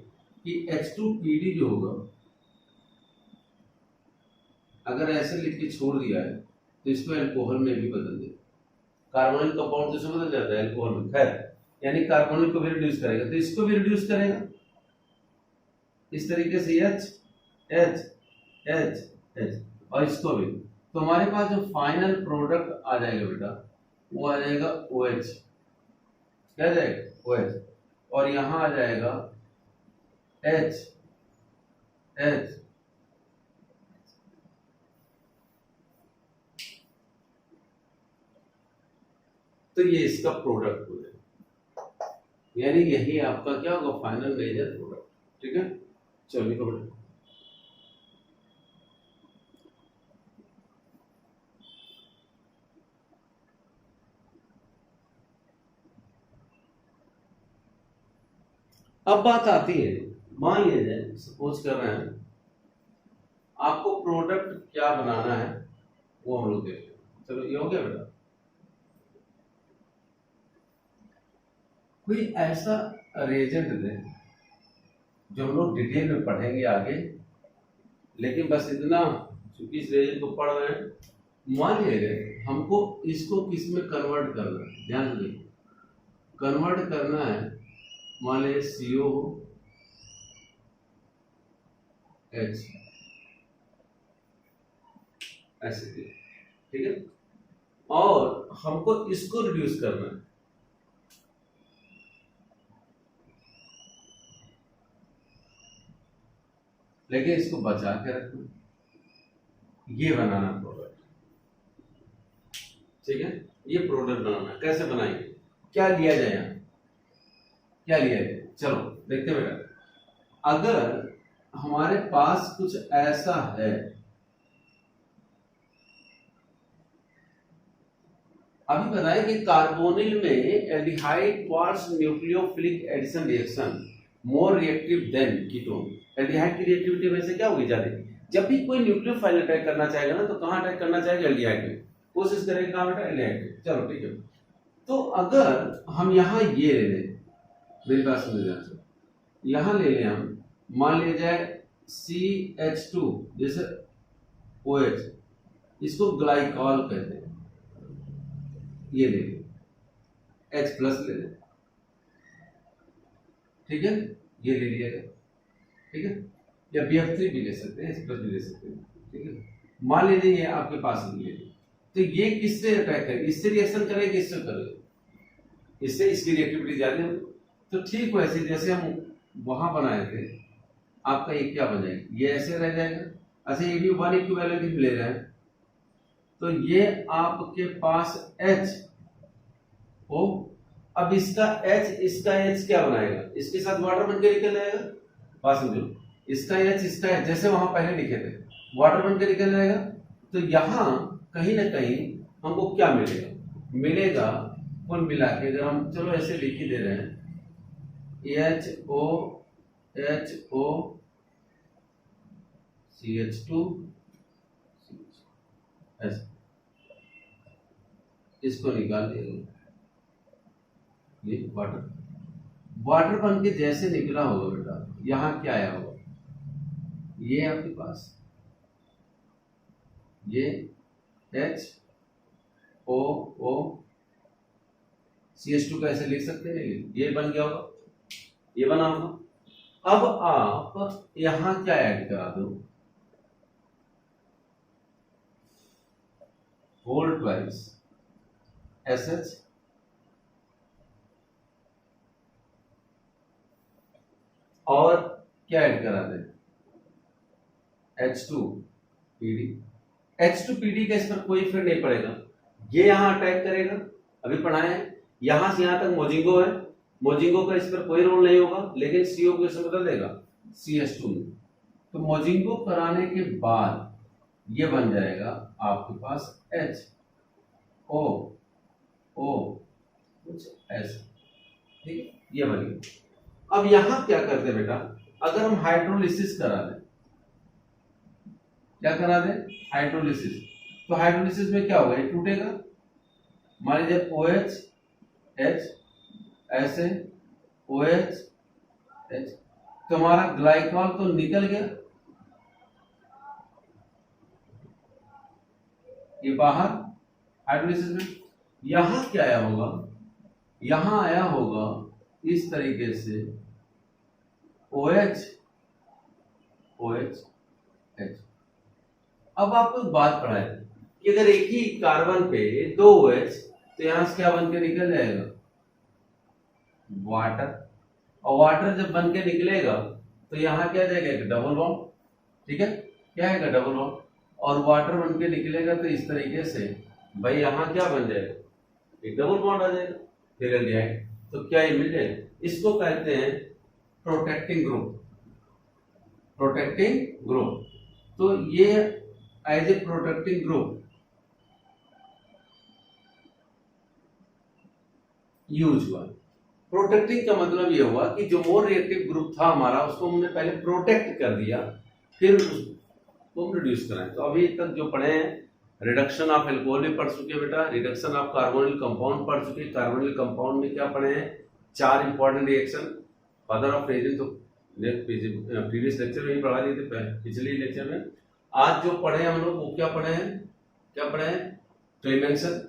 [SPEAKER 1] कि H2PD जो होगा, अगर ऐसे लिख के छोड़ दिया है तो इसको अल्कोहल में भी बदल दे, कार्बोनिल कंपाउंड जैसे बदल जाता है अल्कोहल में, खैर यानी कार्बोनिल को भी रिड्यूस करेगा तो इसको भी रिड्यूस करेगा, इस तरीके से H, और इसको भी। तो हमारे पास जो फाइनल प्रोडक्ट आ जाएगा बेटा, वो आ जाएगा OH, क्या आ जाएगा OH, और यहां आ जाएगा H। तो ये इसका प्रोडक्ट हो जाएगा, यानी यही आपका क्या होगा, फाइनल मेजर प्रोडक्ट। ठीक है, चलिए तो बेटा अब बात आती है, मान लीजिए सपोज कर रहे हैं आपको प्रोडक्ट क्या बनाना है, वो हम लोग देखते हैं। चलो ये हो गया बेटा, कोई ऐसा रिएजेंट दे जो हम लोग डिटेल में पढ़ेंगे आगे, लेकिन बस इतना, चूंकि इस रिएजेंट को पढ़ रहे हैं, मान लीजिए हमको इसको किस में कन्वर्ट करना है, ध्यान से देखिए, कन्वर्ट करना है, मान लीजिए CO H ऐसे, ठीक है, और हमको इसको रिड्यूस करना है, लेकिन इसको बचा के रखना, ये बनाना प्रोडक्ट। ठीक है। ये प्रोडक्ट बनाना है, कैसे बनाएंगे, क्या लिया जाए यहाँ, क्या लिया जाए, चलो देखते हैं बेटा। अगर हमारे पास कुछ ऐसा है, अभी बताया कि कार्बोनिल में aldehyde towards nucleophilic addition reaction more reactive than ketone. Aldehyde की रिएक्टिविटी वैसे क्या होगी ज्यादा, जब भी कोई न्यूक्लियोफाइल अटैक करना चाहेगा ना तो कहां अटैक करना चाहेगा, एल्डिहाइड में, कोशिश करेगा कहां बेटा, एल्डिहाइड में। चलो ठीक है। तो अगर हम यहां ये ले लें, मेरी बात समझ लीजिए, यहां ले लें हम, मान लिया जाए CH2 जैसे OH, इसको ग्लाइकॉल कहते हैं, ये ले लें, H प्लस ले लें, ठीक है, ये ले लिया गया, ठीक है, या BF3 भी ले सकते हैं, H प्लस भी ले सकते हैं, ठीक है। मान लीजिए ये आपके पास ले, तो ये किससे अटैक करेगा, इससे रिएक्शन करेगा, इससे करेगा, इससे इसकी रिएक्टिविटी ज्यादा होगी। तो ठीक वैसे जैसे हम वहां बनाए थे, आपका ये क्या बन जाएगा, ये ऐसे रह जाएगा। अच्छा ये भी 1 इक्विवेलेंट ले रहे हैं, तो ये आपके पास H हो, अब इसका H इसका H क्या बनाएगा, इसके साथ वाटर बन के निकल जाएगा, बात समझो, इसका H इसका H जैसे वहां पहले लिखे थे, वाटर बन के निकल जाएगा। तो यहां कहीं ना कहीं हमको क्या मिलेगा, मिलेगा कुल मिला के, अगर हम चलो ऐसे लिख ही दे रहे हैं, HO CH2 ऐसे, इसको निकाल दिया, ये वाटर बन के जैसे निकला होगा बेटा, यहां क्या आया होगा, ये आपके पास ये HOO CH2 कैसे लिख सकते हैं, ये बन गया होगा, ये बना होगा। अब आप यहां क्या ऐड करा दो, होल ट्वाइस SH और क्या ऐड करा दे, H2PD। H2PD का इस पर कोई इफेक्ट नहीं पड़ेगा, ये यहां अटैक करेगा, अभी पढ़ाए हैं, यहां से यहां तक मोजिंगो है, मोजिंगो का इस पर कोई रोल नहीं होगा, लेकिन CO को इसमें बदल देगा CH2 में। तो मोजिंगो कराने के बाद ये बन जाएगा आपके पास HO कुछ ऐसा, ठीक है, ये बन गया। अब यहां क्या करते हैं बेटा, अगर हम हाइड्रोलिसिस करा दें, क्या करा दें, हाइड्रोलिसिस, तो हाइड्रोलिसिस में क्या होगा, ये टूटेगा, मान लीजिए OH H ऐसे OH H, तो हमारा ग्लाइकॉल तो निकल गया, ये बाहर हाइड्रोलिसिस में। यहां क्या आया होगा, यहां आया होगा इस तरीके से OH H। अब आपको एक बात पढ़ाए कि अगर एक ही कार्बन पे 2 OH, तो यहां से क्या बन के निकल जाएगा, वाटर, और वाटर जब बन के निकलेगा तो यहां क्या जाएगा, एक डबल बॉन्ड, ठीक है, क्या आएगा, डबल बॉन्ड, और वाटर बन के निकलेगा तो इस तरीके से भाई यहां क्या बन जाएगा, एक डबल बॉन्ड आ जाएगा, फिर एल्डिहाइड। तो क्या ये मिल जाएगा, इसको कहते हैं प्रोटेक्टिंग ग्रुप, प्रोटेक्टिंग ग्रुप। तो ये as a protecting group use हुआ। प्रोटेक्टिंग का मतलब ये हुआ कि जो मोर रिएक्टिव ग्रुप था हमारा, उसको हमने पहले प्रोटेक्ट कर दिया, फिर उसको हम रिड्यूस कराएं। तो अभी तक जो पढ़े हैं, रिडक्शन ऑफ एल्कोहल भी पढ़ चुके बेटा, रिडक्शन ऑफ कार्बोनिल कंपाउंड पढ़ चुके। कार्बोनिल कंपाउंड में क्या पढ़े हैं, 4 important reaction, father of resin तो प्रीवियस लेक्चर में ही पढ़ा दिए थे, पिछले लेक्चर में। आज जो पढ़े हम लोग वो क्या पढ़े हैं, क्या पढ़े हैं, क्लेमेंसन,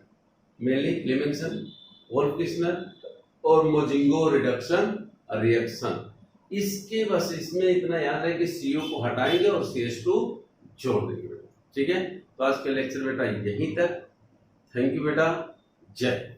[SPEAKER 1] मेनली क्लेमेंसन, वोल्फ-किस्लर और मोजिंगो रिडक्शन रिएक्शन। इसके बस इसमें इतना याद है कि CO को हटाएंगे और CH2 जोड़ देंगे बेटा, ठीक है। तो आज के लेक्चर बेटा यहीं तक, थैंक यू बेटा, जय।